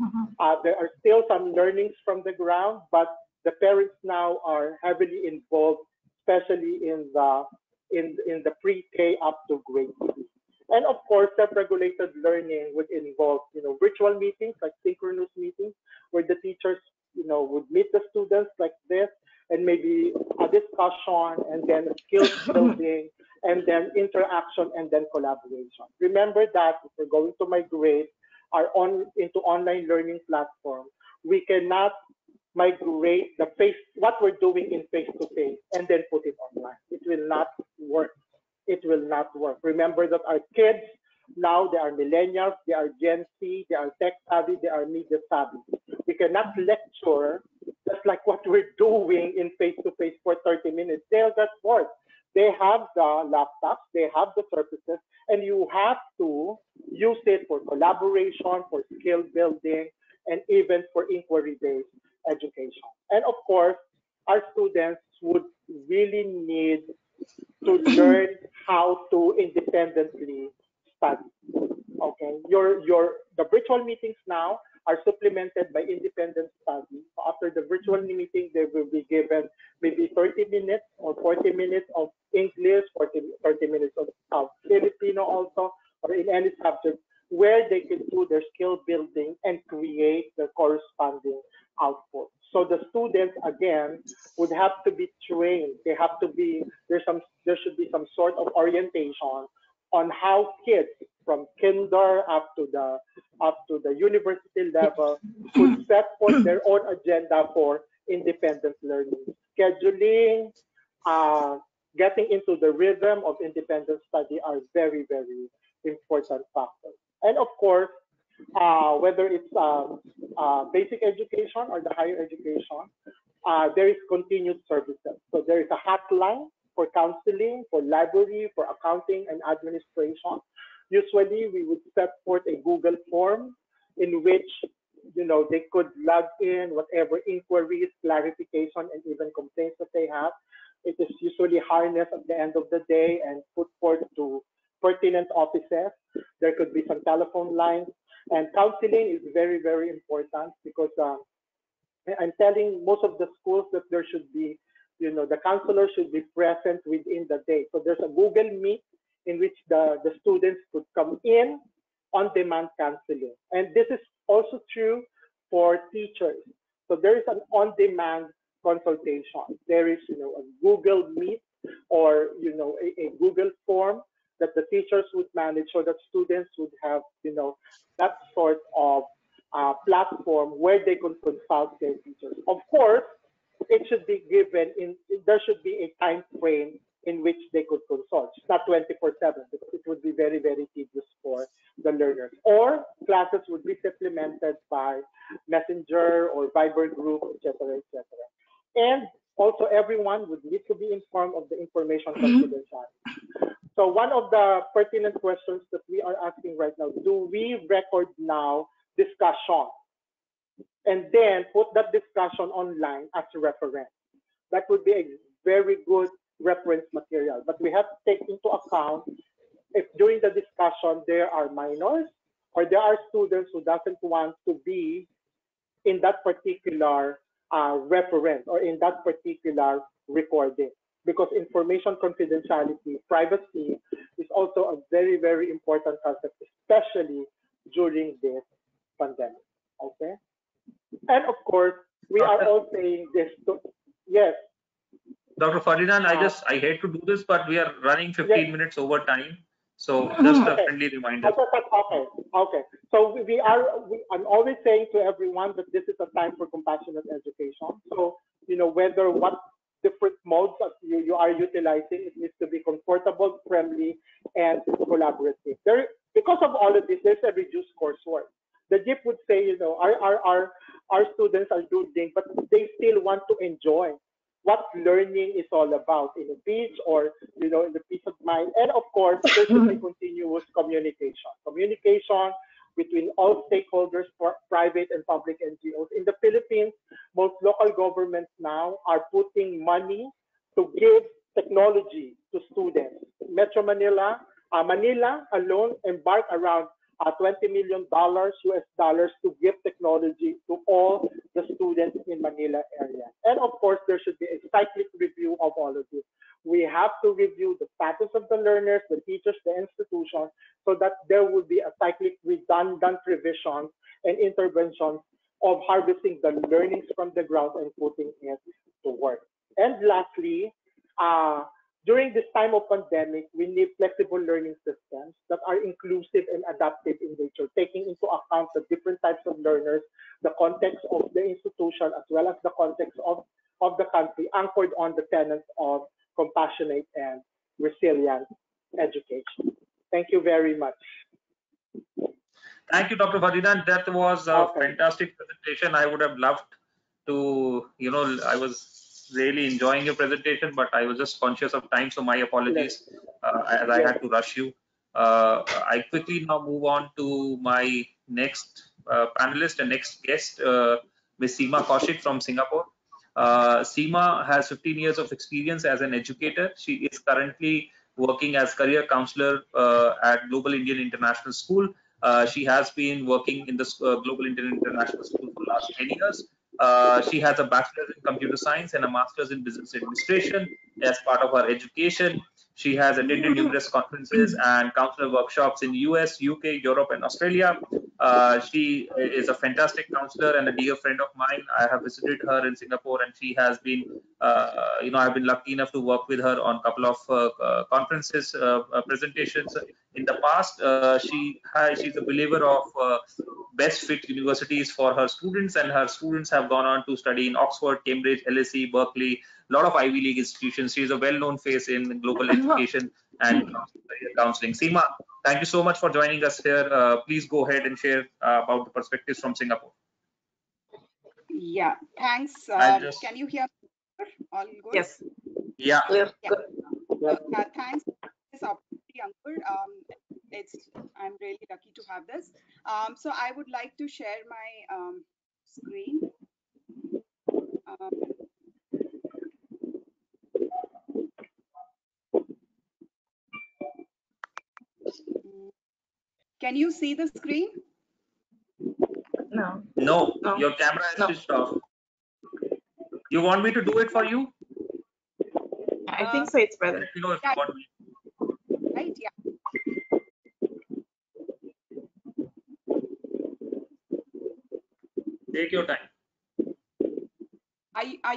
there are still some learnings from the ground, but the parents now are heavily involved, especially in the pre-K up to grade 3. And of course, self-regulated learning would involve, virtual meetings like synchronous meetings, where the teachers, would meet the students like this, and maybe a discussion, and then skills building, and then interaction, and then collaboration. Remember that if we're going to migrate into online learning platform, we cannot migrate what we're doing in face-to-face and then put it online. It will not work. It will not work. Remember that our kids now, they are millennials, they are Gen Z, they are tech savvy, they are media savvy. We cannot lecture just like what we're doing in face-to-face for 30 minutes. They'll get bored. They have the laptops, they have the services, and you have to use it for collaboration, for skill building, and even for inquiry-based education. And of course, our students would really need to learn how to independently study. Okay, the virtual meetings now are supplemented by independent study. So after the virtual meeting, they will be given maybe 30 minutes or 40 minutes of English, 30 minutes of Filipino also, or in any subject, where they can do their skill building and create the corresponding output. So the students, again, would have to be trained. They have to be, there should be some sort of orientation on how kids from kinder up to the university level could set forth their own agenda for independent learning. Scheduling, getting into the rhythm of independent study are very, very important factors. And of course, whether it's basic education or the higher education, there is continued services. So there is a hotline for counseling, for library, for accounting and administration. Usually, we would set forth a Google form in which they could log in whatever inquiries, clarification, and even complaints that they have. It is usually harnessed at the end of the day and put forth to pertinent offices. There could be some telephone lines. And counseling is very, very important because I'm telling most of the schools that there should be, the counselor should be present within the day. So there's a Google Meet in which the students could come in on-demand counseling. And this is also true for teachers. So there is an on-demand consultation. There is, a Google Meet or, a Google form that the teachers would manage so that students would have, that sort of platform where they could consult their teachers. Of course, it should be given there should be a time frame in which they could consult. It's not 24/7 because it would be very, very tedious for the learners. Or classes would be supplemented by Messenger or Viber group, etc., etc. And also everyone would need to be informed of the information confidentiality. So one of the pertinent questions that we are asking right now, do we record now discussion and then put that discussion online as a reference? That would be a very good reference material. But we have to take into account if during the discussion there are minors or there are students who doesn't want to be in that particular reference or in that particular recording. Because information confidentiality, privacy is also a very, very important concept, especially during this pandemic. Okay? And of course, we are all saying this. Yes. Dr. Ferdinand, I hate to do this, but we are running 15 minutes over time. So just a friendly reminder. Okay. So I'm always saying to everyone that this is a time for compassionate education. So, whether what different modes that you are utilizing, it needs to be comfortable, friendly, and collaborative. Because of all of this, there's a reduced coursework. The JIP would say, you know, our students are doing, but they still want to enjoy what learning is all about in a beach or, you know, in the peace of mind. And of course, there should be continuous communication between all stakeholders, private and public NGOs. In the Philippines, most local governments now are putting money to give technology to students. Metro Manila, Manila alone embarked around $20 million US dollars to give technology to all the students in Manila area. And of course, there should be a cyclic review of all of this. We have to review the status of the learners, the teachers, the institutions, so that there will be a cyclic redundant revisions and interventions of harvesting the learnings from the ground and putting it to work. And lastly, during this time of pandemic, we need flexible learning systems that are inclusive and adaptive in nature, taking into account the different types of learners, the context of the institution, as well as the context of the country, anchored on the tenets of compassionate and resilient education. Thank you very much. Thank you, Dr. Ferdinand. That was a fantastic presentation. I would have loved to, you know, I was really enjoying your presentation, but I was just conscious of time, so my apologies as I had to rush you. I quickly now move on to my next panelist and next guest, Ms. Seema Kaushik from Singapore. Seema has 15 years of experience as an educator. She is currently working as career counselor at Global Indian International School. She has been working in the Global Indian International School for the last 10 years. She has a bachelor's in computer science and a master's in business administration as part of her education. She has attended numerous conferences and counselor workshops in US, UK, Europe, and Australia. She is a fantastic counselor and a dear friend of mine. I have visited her in Singapore, and she has been, you know, I've been lucky enough to work with her on a couple of conferences, presentations in the past. She's a believer of best fit universities for her students, and her students have gone on to study in Oxford, Cambridge, LSE, Berkeley, a lot of Ivy League institutions. She is a well-known face in global education and counseling. Seema, thank you so much for joining us here. Please go ahead and share about the perspectives from Singapore. Yeah, thanks. Can you hear me? All good? Yes. Yeah. Yeah. Thanks for this opportunity, Ankur. I'm really lucky to have this. So I would like to share my screen. Can you see the screen? No. No, your camera is switched off. You want me to do it for you? I think so. It's better. You know, if you want me. Right? Yeah. Take your time. Are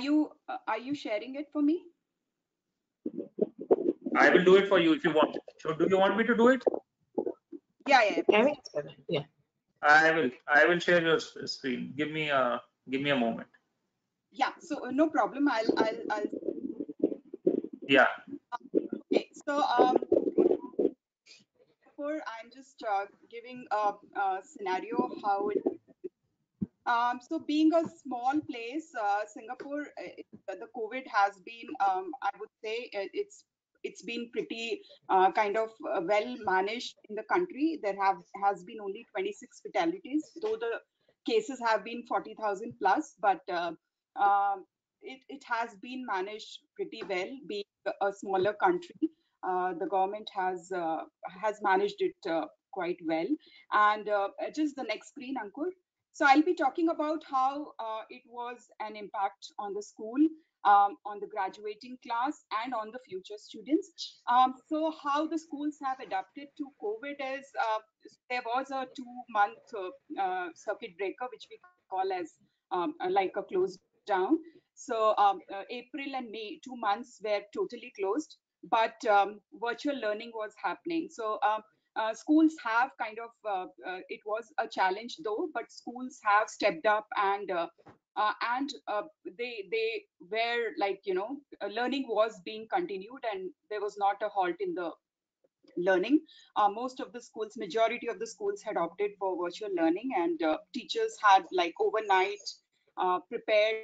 you sharing it for me? I will do it for you if you want. So, do you want me to do it? Yeah. I think it's better. Yeah. I will share your screen. Give me a moment. Yeah. So no problem. I'll. Yeah. Okay. So I'm just giving a scenario how it. So being a small place, Singapore, the COVID has been, I would say, it's been pretty kind of well managed in the country. There has been only 26 fatalities, though the cases have been 40,000 plus, but it has been managed pretty well. Being a smaller country, the government has managed it quite well. And just the next screen, Ankur. So I'll be talking about how it was an impact on the school, on the graduating class, and on the future students. So how the schools have adapted to COVID is there was a 2-month circuit breaker, which we call as like a close down. So April and May, 2 months were totally closed, but virtual learning was happening. So schools have kind of it was a challenge though, but schools have stepped up and they were like, you know, learning was being continued and there was not a halt in the learning. Most of the schools, majority of the schools had opted for virtual learning, and teachers had like overnight prepared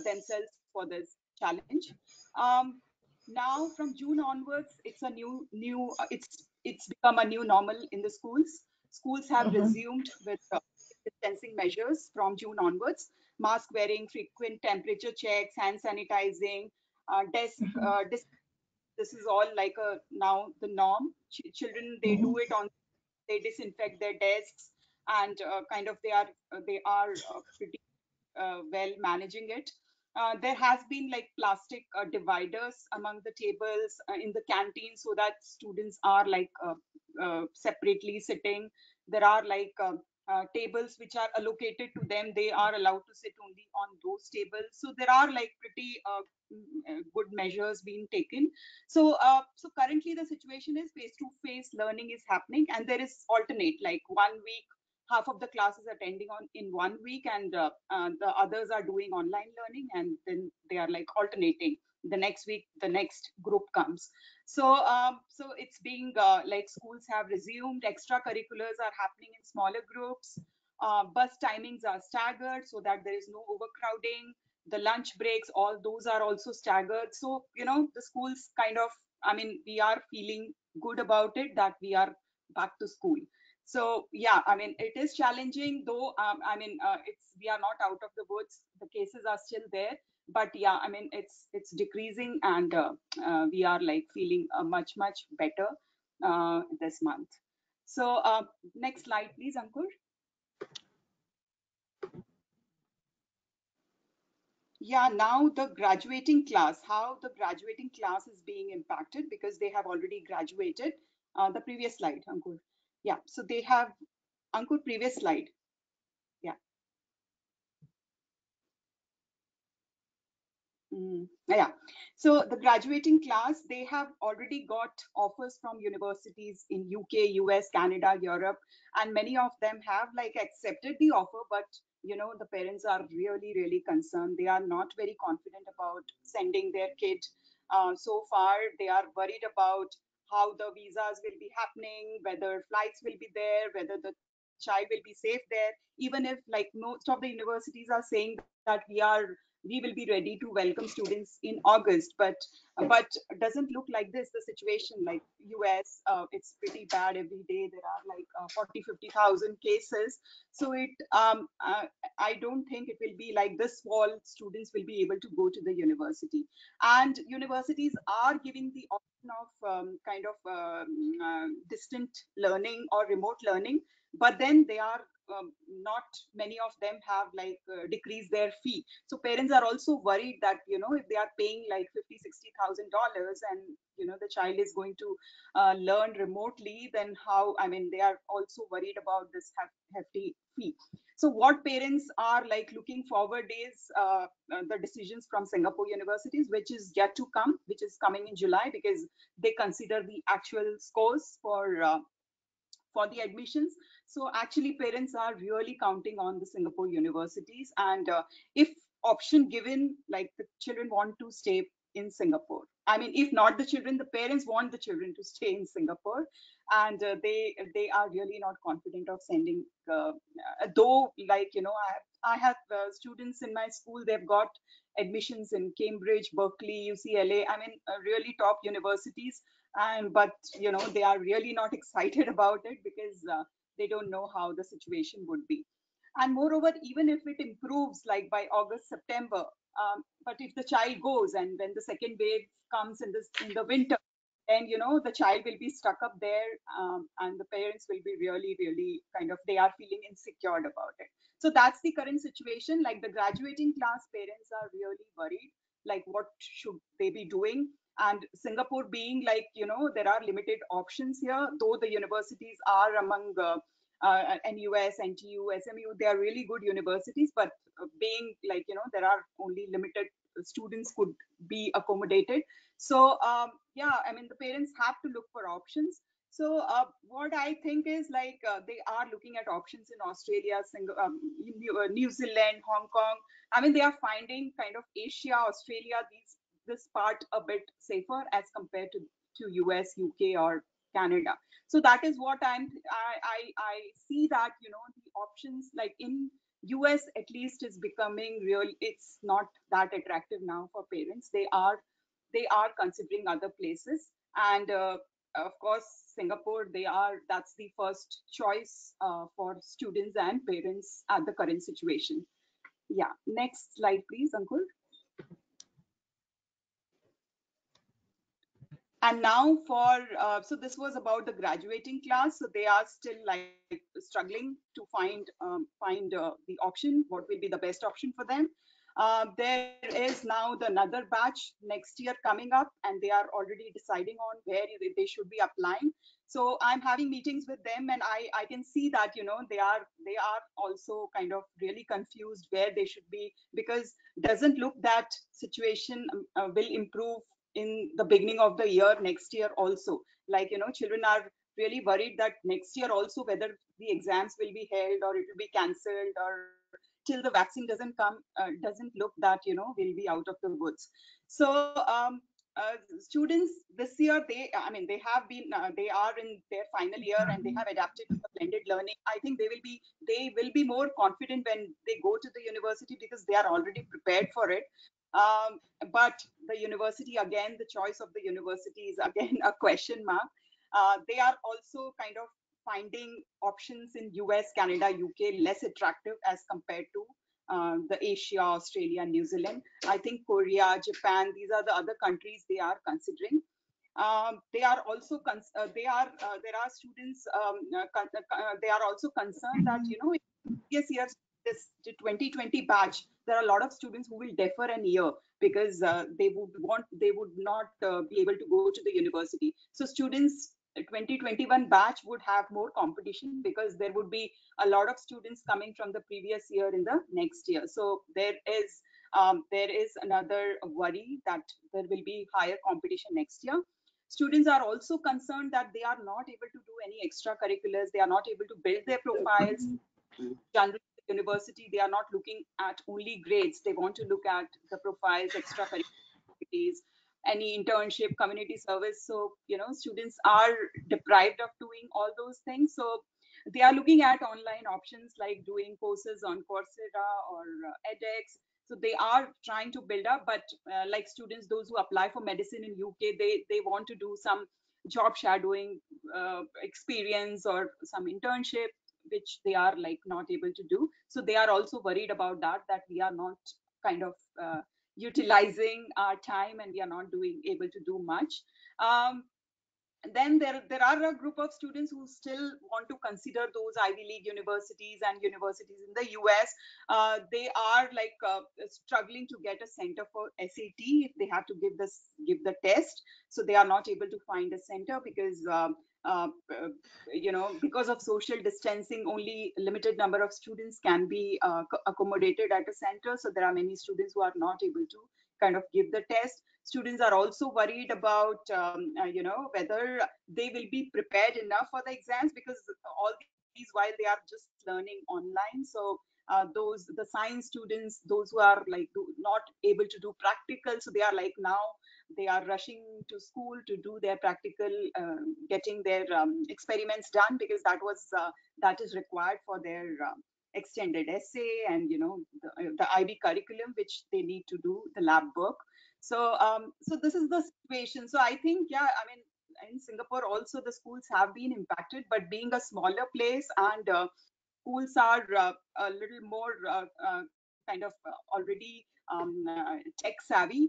themselves for this challenge. Um, Now from June onwards, it's a it's become a new normal in the schools. Schools have Mhm. resumed with distancing measures from June onwards. Mask wearing, frequent temperature checks, hand sanitizing, desk Mhm. this is all like a now the norm. Children, they do Mhm. it on, they disinfect their desks, and kind of they are pretty well managing it. There has been like plastic dividers among the tables in the canteen, so that students are like separately sitting. There are like tables which are allocated to them. They are allowed to sit only on those tables. So there are like pretty good measures being taken. So currently the situation is face-to-face learning is happening, and there is alternate, like 1 week half of the class is attending on in 1 week, and the others are doing online learning, and then they are like alternating. The next week the next group comes. So it's being like schools have resumed, extracurriculars are happening in smaller groups, bus timings are staggered so that there is no overcrowding. The lunch breaks, all those are also staggered. So the schools kind of, I mean, we are feeling good about it that we are back to school. So yeah, I mean, it is challenging, though. I mean, it's we are not out of the woods. The cases are still there, but yeah, I mean, it's decreasing, and we are like feeling much better this month. So next slide, please, Ankur. Yeah, now the graduating class, how the graduating class is being impacted because they have already graduated. The previous slide, Ankur. Yeah, so they have, Ankur, previous slide. Yeah. Yeah. So the graduating class, they have already got offers from universities in UK, US, Canada, Europe, and many of them have like accepted the offer, but the parents are really concerned. They are not very confident about sending their kid. So far, they are worried about how the visas will be happening, whether flights will be there, whether the child will be safe there. Even if like most of the universities are saying that we will be ready to welcome students in August, but doesn't look like this. The situation like US, it's pretty bad every day. There are like 40, 50,000 cases. So I don't think it will be like this fall. Students will be able to go to the university, and universities are giving the option of kind of distant learning or remote learning, but then they are not many of them have like decreased their fee. So parents are also worried that if they are paying like 50, $60,000, and the child is going to learn remotely, then how, I mean, they are also worried about this hefty fee. So what parents are like looking forward is the decisions from Singapore universities, which is yet to come, which is coming in July, because they consider the actual scores for the admissions. So actually parents are really counting on the Singapore universities, and if option given, like the children want to stay in Singapore. I mean, if not the children, the parents want the children to stay in Singapore, and they are really not confident of sending. Though, like I have students in my school. They've got admissions in Cambridge, Berkeley, UCLA. I mean, really top universities, and but they are really not excited about it because they don't know how the situation would be. And moreover, even if it improves like by August, September, but if the child goes and when the second wave comes in the winter, then the child will be stuck up there, and the parents will be really kind of, they are feeling insecure about it. So that's the current situation. Like the graduating class parents are really worried, like what should they be doing. And Singapore being like, there are limited options here, though the universities are among NUS, NTU, SMU, they are really good universities, but being like, there are only limited students could be accommodated. So yeah, I mean, the parents have to look for options. So what I think is like they are looking at options in Australia, New Zealand, Hong Kong. I mean, they are finding kind of Asia, Australia, this part a bit safer as compared to US, UK, or Canada. So that is what I see that, you know, the options like in US at least is becoming real. It's not that attractive now for parents. They are considering other places, and of course Singapore, that's the first choice for students and parents at the current situation. Yeah, next slide please, Ankur. And now for so this was about the graduating class, so they are still like struggling to find the option, what will be the best option for them. There is now another batch next year coming up, and they are already deciding on where they should be applying. So I'm having meetings with them, and I can see that, you know, they are also kind of really confused where they should be, because doesn't look that situation will improve in the beginning of the year next year also. Like, you know, children are really worried that next year also whether the exams will be held or it will be cancelled, or till the vaccine doesn't come, doesn't look that, you know, we'll be out of the woods. So students this year, they have been they are in their final year and they have adapted to the blended learning. I think they will be more confident when they go to the university because they are already prepared for it. But the university, again, the choice of the university is again a question mark. They are also kind of finding options in US, Canada, UK less attractive as compared to the Asia, Australia, New Zealand. I think Korea, Japan, these are the other countries they are considering. They are also there are students they are also concerned that, you know, previous years, this 2020 batch, there are a lot of students who will defer an year because they would not be able to go to the university. So students 2021 batch would have more competition because there would be a lot of students coming from the previous year in the next year. So there is another worry that there will be higher competition next year. Students are also concerned that they are not able to do any extracurriculars. They are not able to build their profiles. Generally, the university, they are not looking at only grades. They want to look at the profiles, extracurricular activities, any internship, community service. So, you know, students are deprived of doing all those things. So they are looking at online options like doing courses on Coursera or edX. So they are trying to build up, but like students, those who apply for medicine in UK, they want to do some job shadowing experience or some internship, which they are like not able to do. So they are also worried about that we are not kind of utilizing our time and we are not able to do much. Then there are a group of students who still want to consider those Ivy League universities and universities in the US. They are like struggling to get a center for SAT if they have to give the test. So they are not able to find a center because you know, because of social distancing, only a limited number of students can be accommodated at a center. So there are many students who are not able to kind of give the test. Students are also worried about you know, whether they will be prepared enough for the exams, because all these while they are just learning online. So the science students, those who are like not able to do practical, so they are like now they are rushing to school to do their practical, getting their experiments done, because that is required for their extended essay and, you know, the IB curriculum, which they need to do the lab work. So so this is the situation. So I think, yeah, I mean, in Singapore also the schools have been impacted, but being a smaller place and schools are a little more kind of already tech savvy.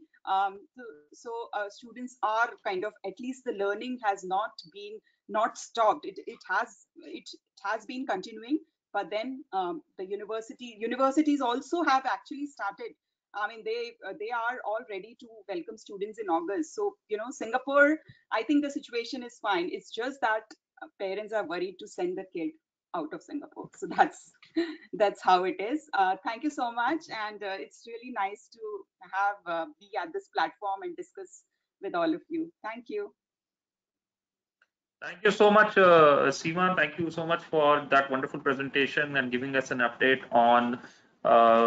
So students are kind of, at least the learning has not stopped. It has been continuing. But then the universities also have actually started. I mean, they are all ready to welcome students in August. So, you know, Singapore, I think the situation is fine. It's just that parents are worried to send the kid out of Singapore. So that's how it is. Thank you so much, and it's really nice to have be at this platform and discuss with all of you. Thank you. Thank you so much, Seema. Thank you so much for that wonderful presentation and giving us an update on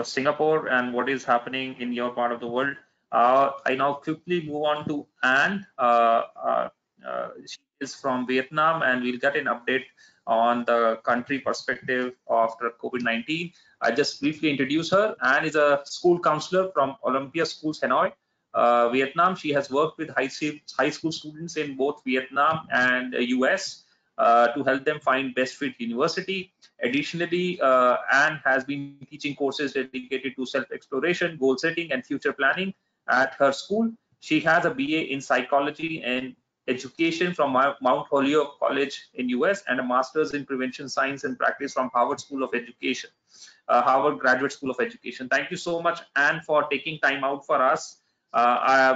Singapore and what is happening in your part of the world. I now quickly move on to Anne. She is from Vietnam, and we'll get an update on the country perspective after COVID-19. I just briefly introduce her. Anne is a school counselor from Olympia Schools, Hanoi, Vietnam. She has worked with high school students in both Vietnam and US to help them find best fit university. Additionally, Anne has been teaching courses dedicated to self-exploration, goal setting, and future planning at her school. She has a BA in psychology and education from Mount Holyoke College in US and a master's in prevention science and practice from Harvard School of Education, Harvard Graduate School of Education. Thank you so much, Anne, for taking time out for us.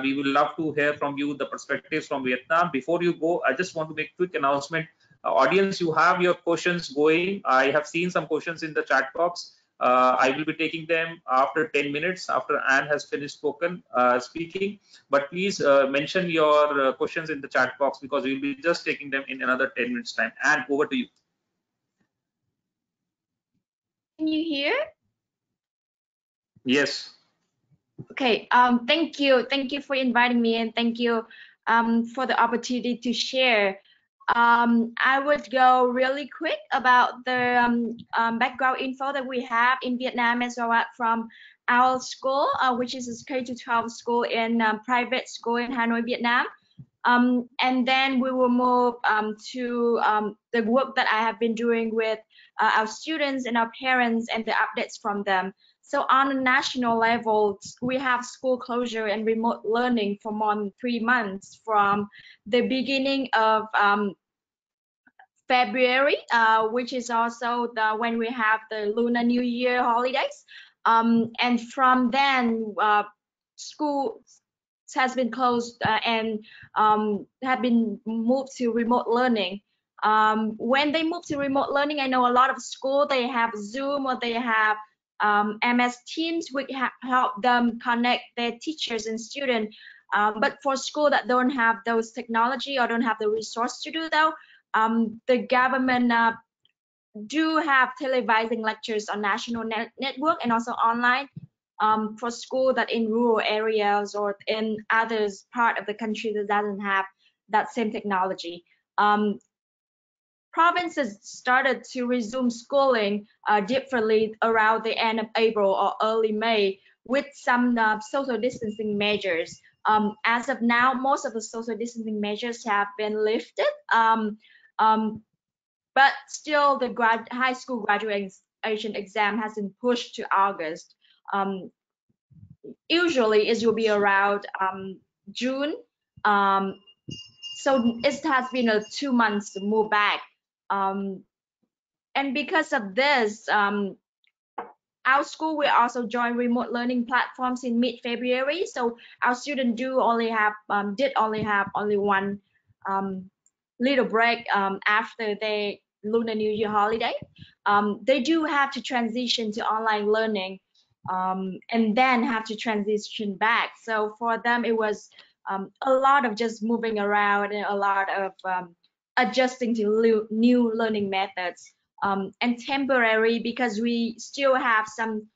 We will love to hear from you the perspectives from Vietnam. Before you go, I just want to make a quick announcement. Audience, you have your questions going. I have seen some questions in the chat box. I will be taking them after 10 minutes after Anne has finished speaking. But please mention your questions in the chat box because we'll be just taking them in another 10 minutes time. Anne, over to you. Can you hear? Yes. Okay. Thank you. Thank you for inviting me, and thank you for the opportunity to share. I would go really quick about the background info that we have in Vietnam as well from our school, which is a K-12 school in private school in Hanoi, Vietnam. And then we will move to the work that I have been doing with our students and our parents and the updates from them. So on a national level, we have school closure and remote learning for more than 3 months from the beginning of February, which is also when we have the Lunar New Year holidays. And from then, school has been closed and have been moved to remote learning. When they move to remote learning, I know a lot of school, they have Zoom or they have MS Teams, which help them connect their teachers and students. But for school that don't have those technology or don't have the resource to do though, the government do have televising lectures on national network and also online for school that in rural areas or in others part of the country that doesn't have that same technology. Provinces started to resume schooling differently around the end of April or early May with some social distancing measures. As of now, most of the social distancing measures have been lifted, but still the high school graduation exam has been pushed to August. Usually it will be around June. So it has been 2 months to move back. And because of this, our school will also join remote learning platforms in mid-February. So our students did only have one little break after the Lunar New Year holiday. They do have to transition to online learning and then have to transition back. So for them, it was a lot of just moving around and a lot of adjusting to new learning methods. And temporary because we still have some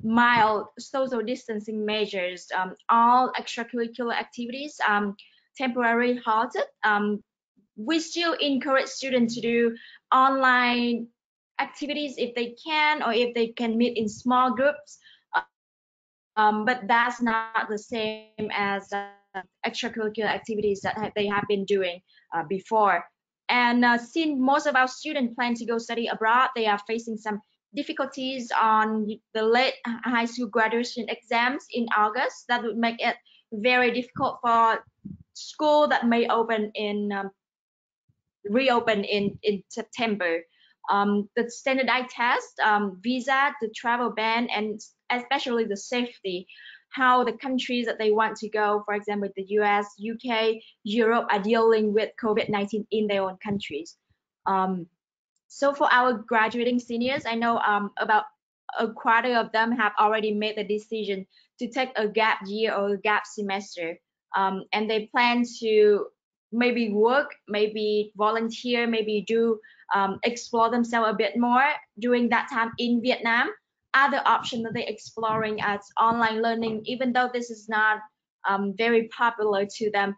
mild social distancing measures. All extracurricular activities temporarily halted. We still encourage students to do online activities if they can or if they can meet in small groups. But that's not the same as extracurricular activities that they have been doing before. And since most of our students plan to go study abroad, they are facing some difficulties on the late high school graduation exams in August. That would make it very difficult for school that may reopen in September. The standardized test, visa, the travel ban, and especially the safety, how the countries that they want to go, for example, the US, UK, Europe, are dealing with COVID-19 in their own countries. So for our graduating seniors, I know about a quarter of them have already made the decision to take a gap year or a gap semester, and they plan to maybe work, maybe volunteer, maybe do explore themselves a bit more during that time in Vietnam. Other option that they're exploring as online learning, even though this is not very popular to them.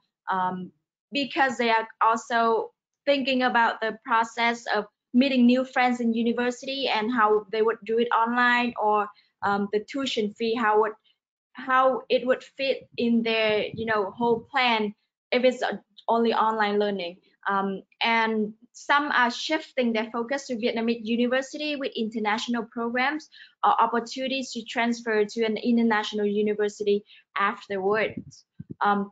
because they are also thinking about the process of meeting new friends in university and how they would do it online, or the tuition fee, how it would fit in their whole plan if it's only online learning. And some are shifting their focus to Vietnamese university with international programs or opportunities to transfer to an international university afterwards.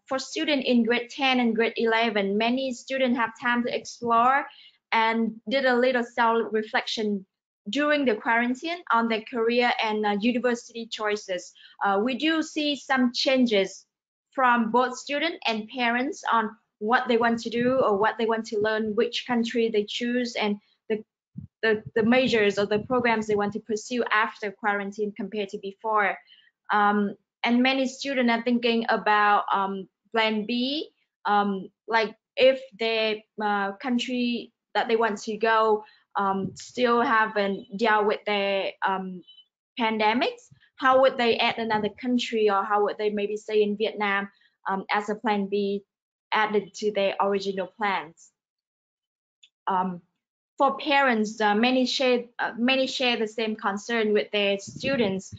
For students in grade 10 and grade 11, many students have time to explore and did a little self-reflection during the quarantine on their career and university choices. We do see some changes from both students and parents on what they want to do or what they want to learn, which country they choose, and the majors or the programs they want to pursue after quarantine compared to before. And many students are thinking about plan B, like if their country that they want to go still haven't dealt with their pandemics, how would they add another country, or how would they maybe stay in Vietnam as a plan B added to their original plans. For parents, many share the same concern with their students.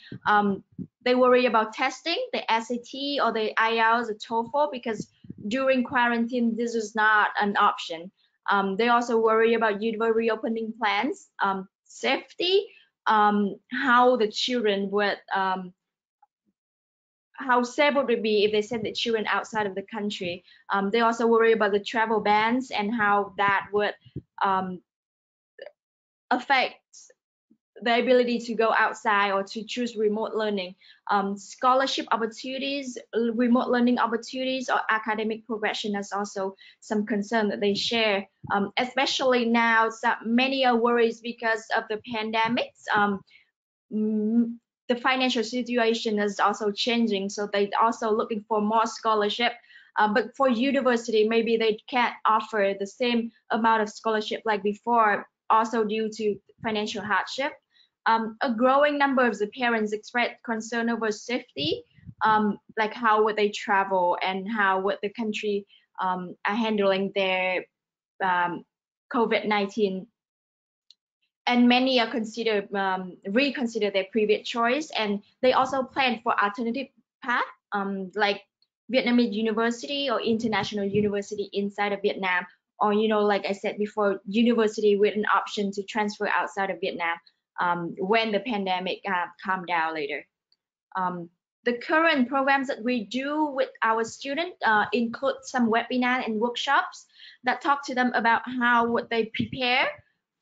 They worry about testing, the SAT or the IELTS or TOEFL, because during quarantine this is not an option. They also worry about university reopening plans, safety, how the children would how safe would it be if they send the children outside of the country. They also worry about the travel bans and how that would affect the ability to go outside or to choose remote learning. Scholarship opportunities, remote learning opportunities, or academic progression is also some concern that they share. Especially now, many are worried because of the pandemics. The financial situation is also changing, so they're also looking for more scholarship. But for university, maybe they can't offer the same amount of scholarship like before, also due to financial hardship. A growing number of the parents expressed concern over safety, like how would they travel and how would the country are handling their COVID-19. And many are reconsider their previous choice, and they also plan for alternative path, like Vietnamese university or international university inside of Vietnam, or like I said before, university with an option to transfer outside of Vietnam when the pandemic calm down later. The current programs that we do with our students include some webinars and workshops that talk to them about how would they prepare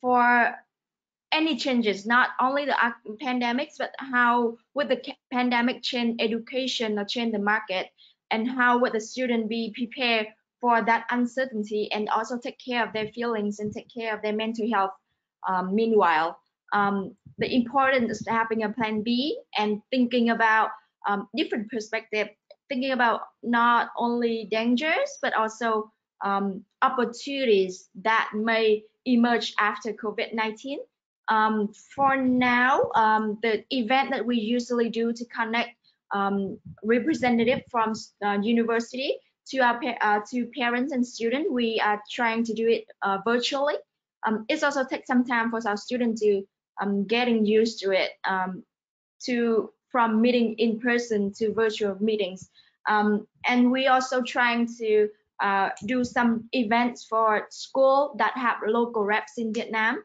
for any changes, not only the pandemics, but how would the pandemic change education or change the market, and how would the student be prepared for that uncertainty and also take care of their feelings and take care of their mental health. Meanwhile, the importance of having a plan B and thinking about different perspective, thinking about not only dangers, but also opportunities that may emerge after COVID-19. For now, the event that we usually do to connect representative from university to our to parents and students, we are trying to do it virtually. It's also take some time for our students to getting used to it, from meeting in person to virtual meetings. And we also trying to do some events for school that have local reps in Vietnam.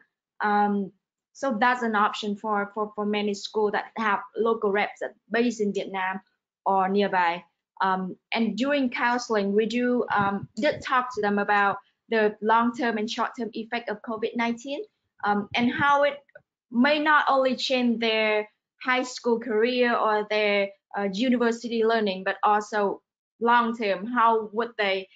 So that's an option for many schools that have local reps based in Vietnam or nearby. And during counseling, we did talk to them about the long-term and short-term effect of COVID-19, and how it may not only change their high school career or their university learning, but also long-term, how would they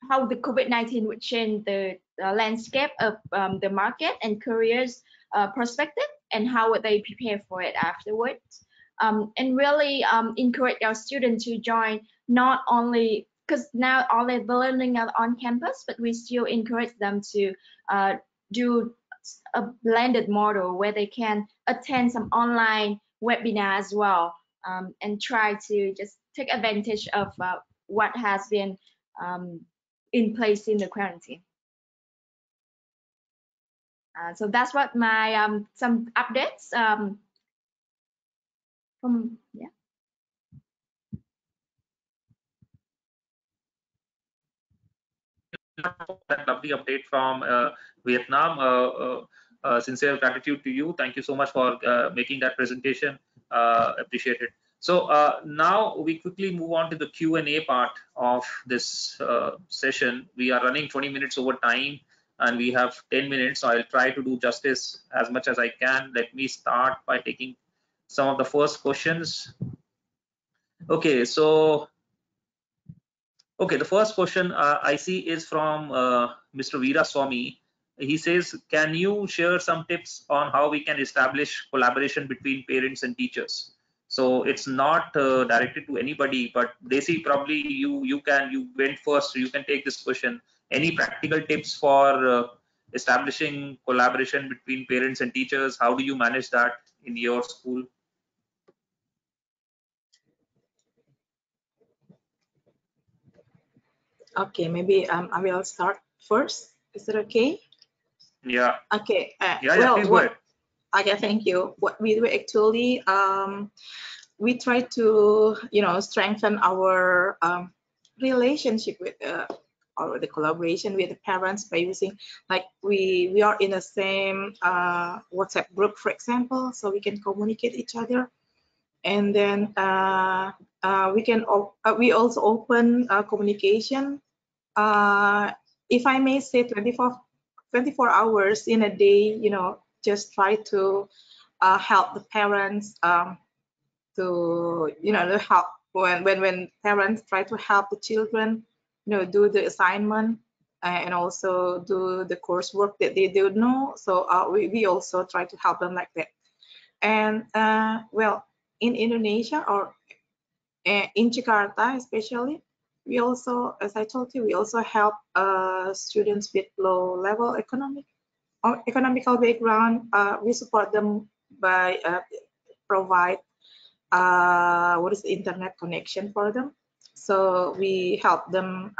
how the COVID-19 would change the landscape of the market and careers perspective, and how would they prepare for it afterwards. And really encourage our students to join, not only because now all the learning are on campus, but we still encourage them to do a blended model where they can attend some online webinar as well, and try to just take advantage of what has been in place in the quarantine. So that's what my some updates from That lovely update from Vietnam. Sincere gratitude to you. Thank you so much for making that presentation. Appreciate it. So now we quickly move on to the Q&A part of this session. We are running 20 minutes over time and we have 10 minutes. So I'll try to do justice as much as I can. Let me start by taking some of the first questions. Okay, so the first question I see is from Mr. Veera Swami. He says, can you share some tips on how we can establish collaboration between parents and teachers? So it's not directed to anybody, but Desi, probably you went first, so you can take this question. Any practical tips for establishing collaboration between parents and teachers? How do you manage that in your school? Okay, maybe I will start first. Is that okay? Yeah. Okay. Yeah, please go ahead. Okay, thank you. What we do actually, we try to, strengthen our relationship with or the collaboration with the parents by using, like we are in the same WhatsApp group, for example, so we can communicate each other, and then we also open communication. If I may say 24 hours in a day, just try to help the parents to help when parents try to help the children, do the assignment and also do the coursework that they don't know. So we also try to help them like that. And well, in Indonesia or in Jakarta especially, we also, as I told you, we also help students with low-level economical background. We support them by provide internet connection for them. So we help them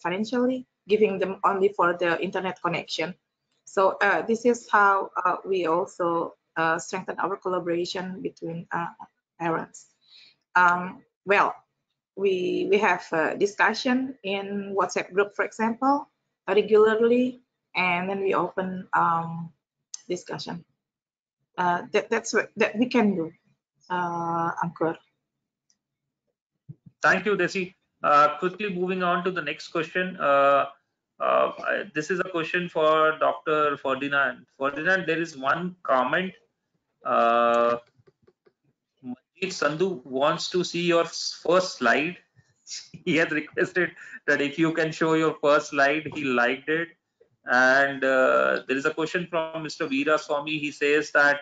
financially, giving them only for the internet connection. So this is how we also strengthen our collaboration between parents. Well, we have a discussion in WhatsApp group, for example, regularly, and then we open discussion. That's what that we can do, Ankur. Thank you, Desi. Quickly moving on to the next question. This is a question for Dr. Ferdinand. Ferdinand, there is one comment. Manjeet Sandhu wants to see your first slide. He has requested that if you can show your first slide, he liked it. And there is a question from Mr. Veera Swami. He says that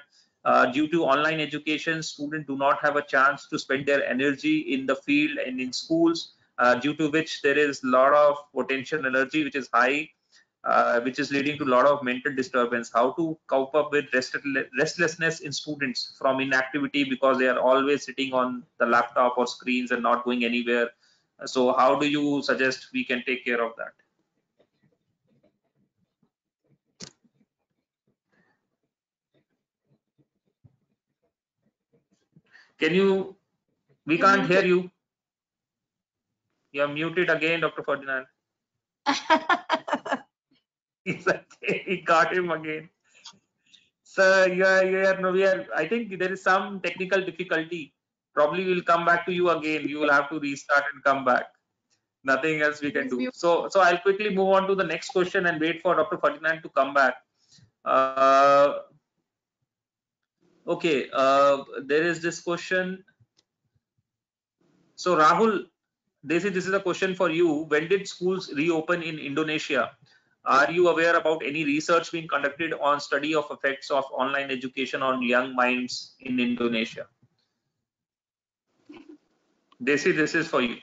due to online education, students do not have a chance to spend their energy in the field and in schools, due to which there is a lot of potential energy which is high, which is leading to a lot of mental disturbance. How to cope up with restlessness in students from inactivity because they are always sitting on the laptop or screens and not going anywhere. So how do you suggest we can take care of that? Can you? We can't hear you. You're muted again, Dr. Ferdinand. He got him again. So I think there is some technical difficulty. Probably we'll come back to you again. You will have to restart and come back. Nothing else we can do. So I'll quickly move on to the next question and wait for Dr. Ferdinand to come back. Okay, there is this question. So Rahul, this is a question for you. When did schools reopen in Indonesia? Are you aware about any research being conducted on study of effects of online education on young minds in Indonesia? Desi, this is for you.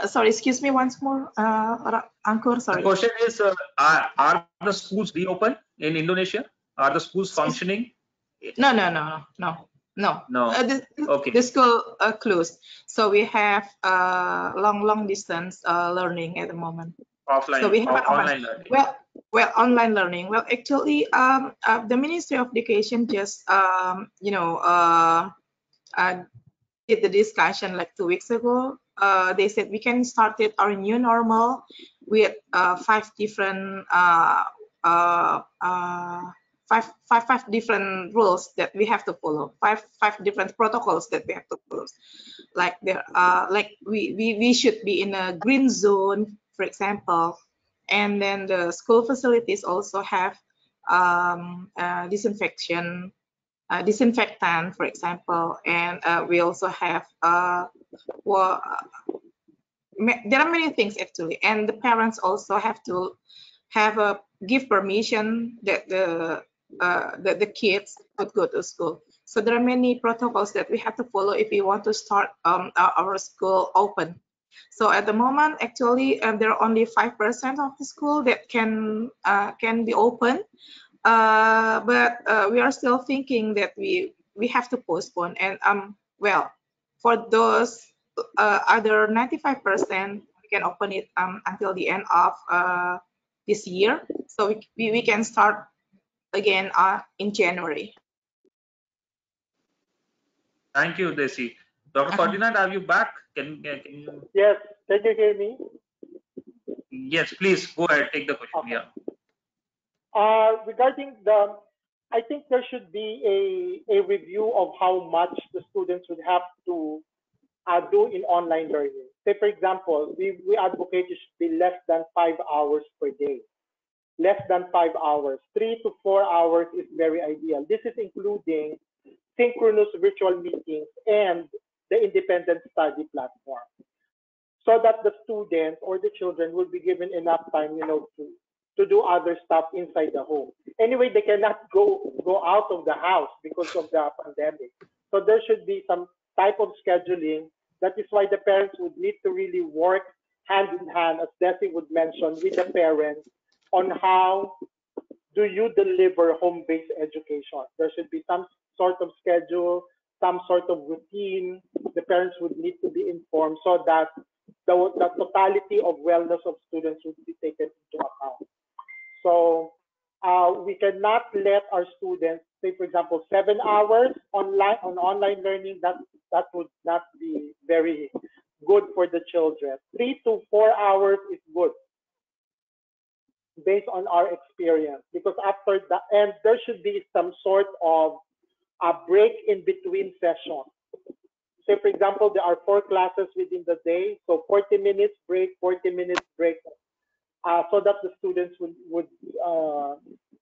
Sorry, excuse me once more, Ankur. Sorry. The question is, are the schools reopened in Indonesia? Are the schools functioning? No. No, No. Okay. the school closed. So we have long distance learning at the moment. Offline, So we have online learning. Well, online learning. Well, actually, the Ministry of Education just did the discussion like 2 weeks ago. They said we can start it our new normal with five different different rules that we have to follow, five different protocols that we have to follow. Like there like we should be in a green zone, for example, and then the school facilities also have disinfectant, for example, and we also have there are many things actually, and the parents also have to give permission that the kids could go to school. So there are many protocols that we have to follow if we want to start our school open. So at the moment, actually, there are only 5% of the school that can be open. But we are still thinking that we have to postpone, and well, for those other 95%, we can open it until the end of this year, so we can start again in January. Thank you, Desi. Dr. Ferdinand, are you back? Can you? Yes, can you hear me? Yes, please go ahead. Take the question. Okay. Yeah. Regarding I think there should be a review of how much the students would have to do in online learning. Say, for example, we advocate it should be less than 5 hours per day. Less than 5 hours. 3 to 4 hours is very ideal. This is including synchronous virtual meetings and the independent study platform, so that the students or the children will be given enough time, to do other stuff inside the home. Anyway, they cannot go out of the house because of the pandemic. So there should be some type of scheduling. That is why the parents would need to really work hand in hand, as Desi would mention, with the parents on how do you deliver home-based education. There should be some sort of schedule, some sort of routine. The parents would need to be informed so that the totality of wellness of students would be taken into account. So we cannot let our students, say for example, 7 hours online learning. That would not be very good for the children. 3 to 4 hours is good, based on our experience, because after that, and there should be some sort of a break in between sessions. Say, for example, there are 4 classes within the day, so 40 minutes break, 40 minutes break, so that the students would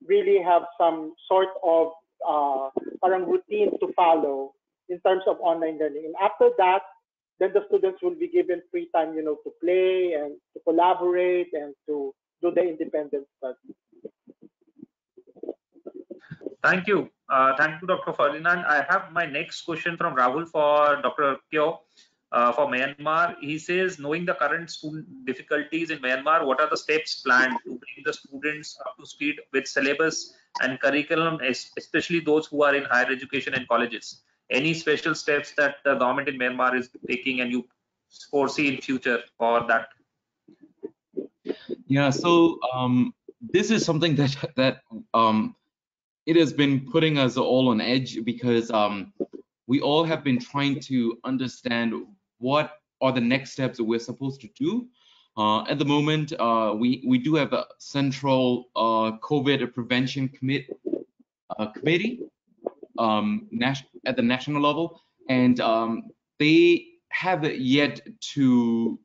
really have some sort of routine to follow in terms of online learning. And after that, then the students will be given free time, to play and to collaborate and to do the independent study. Thank you. Thank you, Dr. Ferdinand. I have my next question from Rahul for Dr. Kyaw for Myanmar. He says, knowing the current student difficulties in Myanmar, what are the steps planned to bring the students up to speed with syllabus and curriculum, especially those who are in higher education and colleges? Any special steps that the government in Myanmar is taking and you foresee in future for that? Yeah, so this is something that it has been putting us all on edge, because we all have been trying to understand what are the next steps that we're supposed to do. At the moment, we do have a central COVID prevention committee at the national level, and they have yet to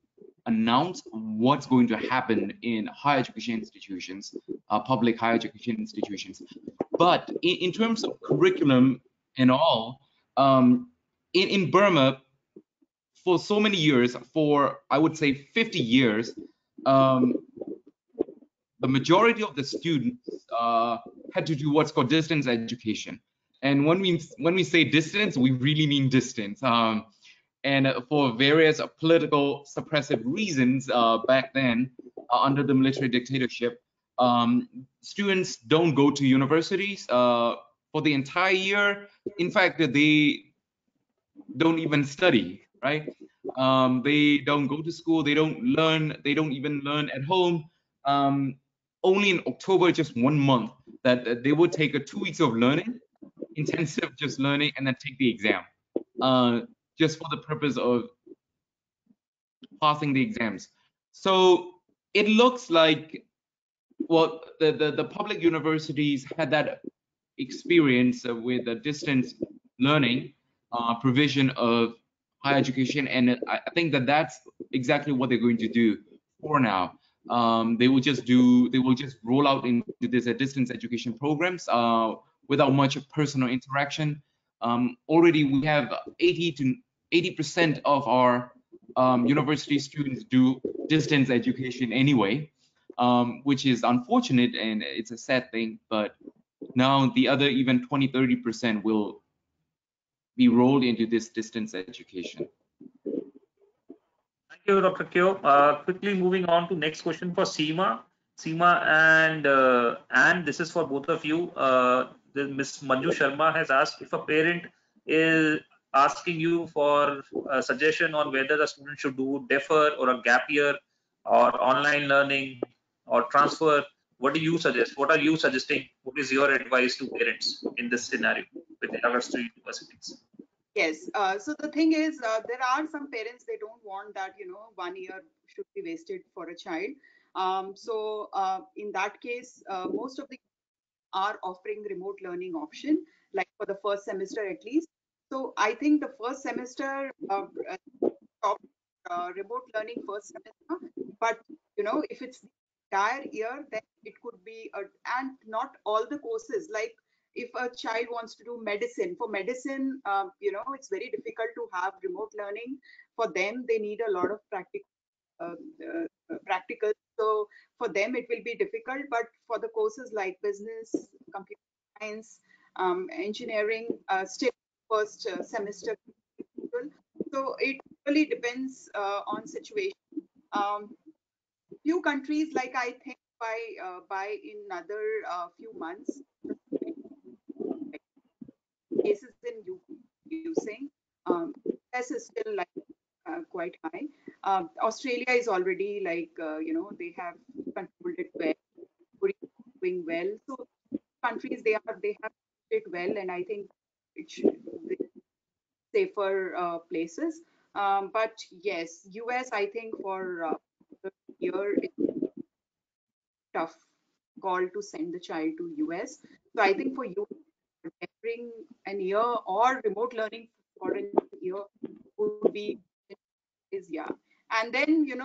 announce what's going to happen in higher education institutions, public higher education institutions. But in terms of curriculum and all, in Burma, for so many years, for I would say 50 years, the majority of the students had to do what's called distance education. And when we say distance, we really mean distance. And for various political suppressive reasons back then, under the military dictatorship, students don't go to universities for the entire year. In fact, they don't even study, right? They don't go to school, they don't learn, they don't even learn at home. Only in October, just 1 month, that they would take a 2 weeks of learning, intensive just learning, and then take the exam, just for the purpose of passing the exams. So it looks like, well, the public universities had that experience with the distance learning, provision of higher education, and I think that that's exactly what they're going to do for now. They will just roll out into this distance education programs without much personal interaction. Already we have 80% of our university students do distance education anyway, which is unfortunate and it's a sad thing, but now the other even 20-30% will be rolled into this distance education. Thank you, Dr. Kyaw. Quickly moving on to next question for Seema. Seema and this is for both of you. Ms. Manju Sharma has asked if a parent is asking you for a suggestion on whether the student should do defer or a gap year or online learning or transfer. What do you suggest? What are you suggesting? What is your advice to parents in this scenario with regards to universities? Yes. So the thing is, there are some parents, they don't want that, 1 year should be wasted for a child. So in that case, most of the are offering remote learning option, like for the first semester at least. So I think the first semester remote learning first semester, but if it's the entire year, then it could be and not all the courses. Like if a child wants to do medicine, for medicine, it's very difficult to have remote learning. For them, they need a lot of practical. So for them, it will be difficult. But for the courses like business, computer science, engineering, still first semester. So it really depends on situation. Few countries, like I think by in another few months, cases in using US is still like quite high. Australia is already like they have controlled it well, doing well. So countries they have it well, and I think it should be safer places. But yes, US I think for the year it's tough call to send the child to US. So I think for you, bring an year or remote learning for a year would be yeah. And then the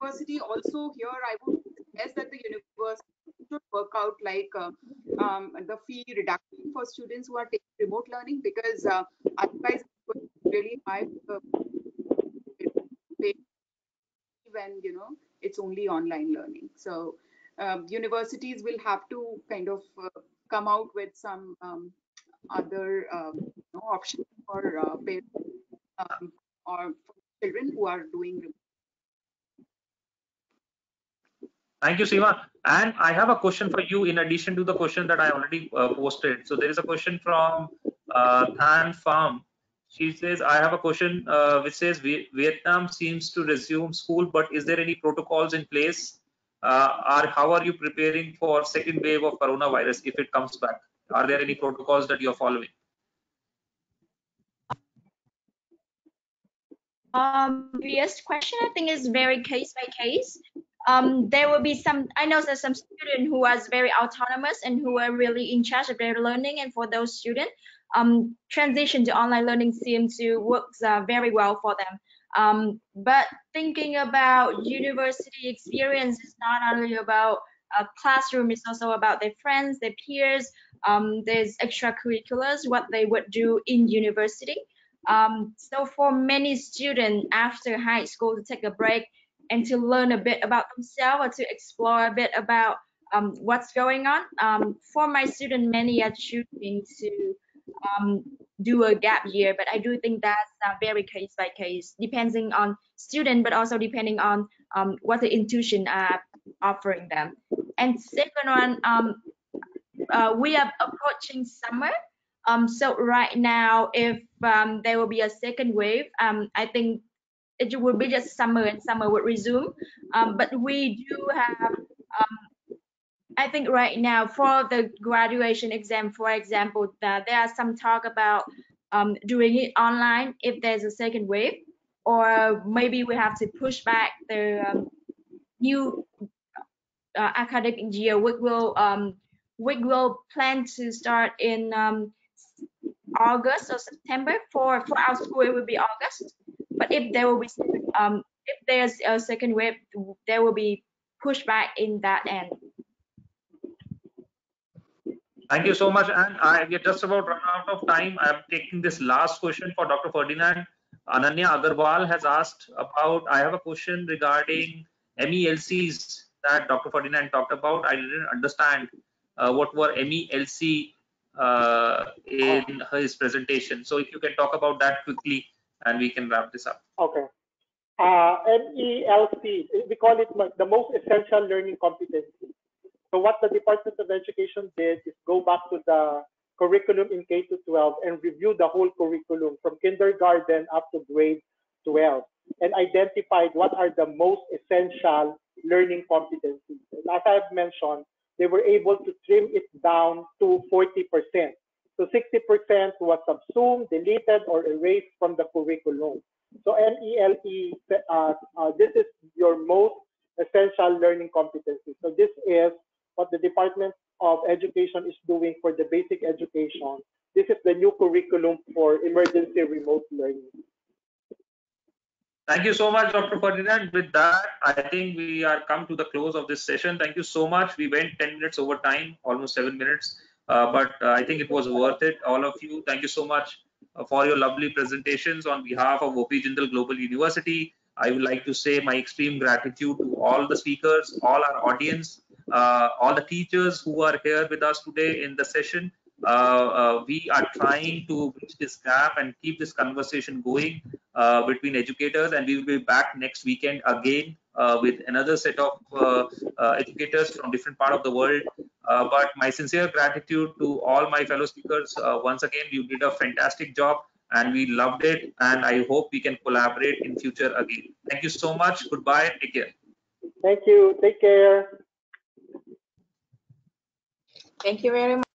university also here I would suggest that the university should work out like the fee reduction for students who are taking remote learning, because otherwise it's really high when it's only online learning. So universities will have to kind of come out with some other options for parents or for children who are doing remote. Thank you, Seema. And I have a question for you in addition to the question that I already posted. So there is a question from Than Farm. She says, I have a question which says Vietnam seems to resume school, but is there any protocols in place? Or how are you preparing for second wave of coronavirus if it comes back? Are there any protocols that you're following? Yes, question I think is very case by case. There will be some, I know there's some student who was very autonomous and who are really in charge of their learning, and for those students, transition to online learning seems to work very well for them. But thinking about university experience is not only about a classroom, it's also about their friends, their peers. There's extracurriculars, what they would do in university. So for many students after high school to take a break and to learn a bit about themselves or to explore a bit about what's going on. For my students, many are choosing to do a gap year, but I do think that's very case by case, depending on student, but also depending on what the institution are offering them. And second one, we are approaching summer. So right now, if there will be a second wave, I think it will be just summer and summer would resume. But we do have, I think right now for the graduation exam, for example, there are some talk about doing it online if there's a second wave, or maybe we have to push back the new academic year. We will plan to start in August or September. For our school, it will be August. But if there will be if there's a second wave, there will be pushback in that end. Thank you so much. And I get just about run out of time. I'm taking this last question for Dr. Ferdinand. Ananya Agarwal has asked about, I have a question regarding MELCs that Dr. Ferdinand talked about. I didn't understand what were MELC in his presentation. So if you can talk about that quickly and we can wrap this up. Okay. MELC, we call it the most essential learning competency. So what the Department of Education did is go back to the curriculum in K-12 and review the whole curriculum from kindergarten up to grade 12 and identified what are the most essential learning competencies. And as I've mentioned, they were able to trim it down to 40%. So 60% was subsumed, deleted, or erased from the curriculum. So MELE, this is your most essential learning competency. So this is what the Department of Education is doing for the basic education. This is the new curriculum for emergency remote learning. Thank you so much, Dr. Ferdinand. With that, I think we are come to the close of this session. Thank you so much. We went 10 minutes over time, almost 7 minutes, but I think it was worth it. All of you, thank you so much for your lovely presentations. On behalf of OP Jindal Global University, I would like to say my extreme gratitude to all the speakers, all our audience, all the teachers who are here with us today in the session. We are trying to bridge this gap and keep this conversation going between educators, and we will be back next weekend again with another set of educators from different part of the world. But my sincere gratitude to all my fellow speakers. Once again, you did a fantastic job and we loved it, and I hope we can collaborate in future again. Thank you so much. Goodbye. Take care. Thank you. Take care. Thank you very much.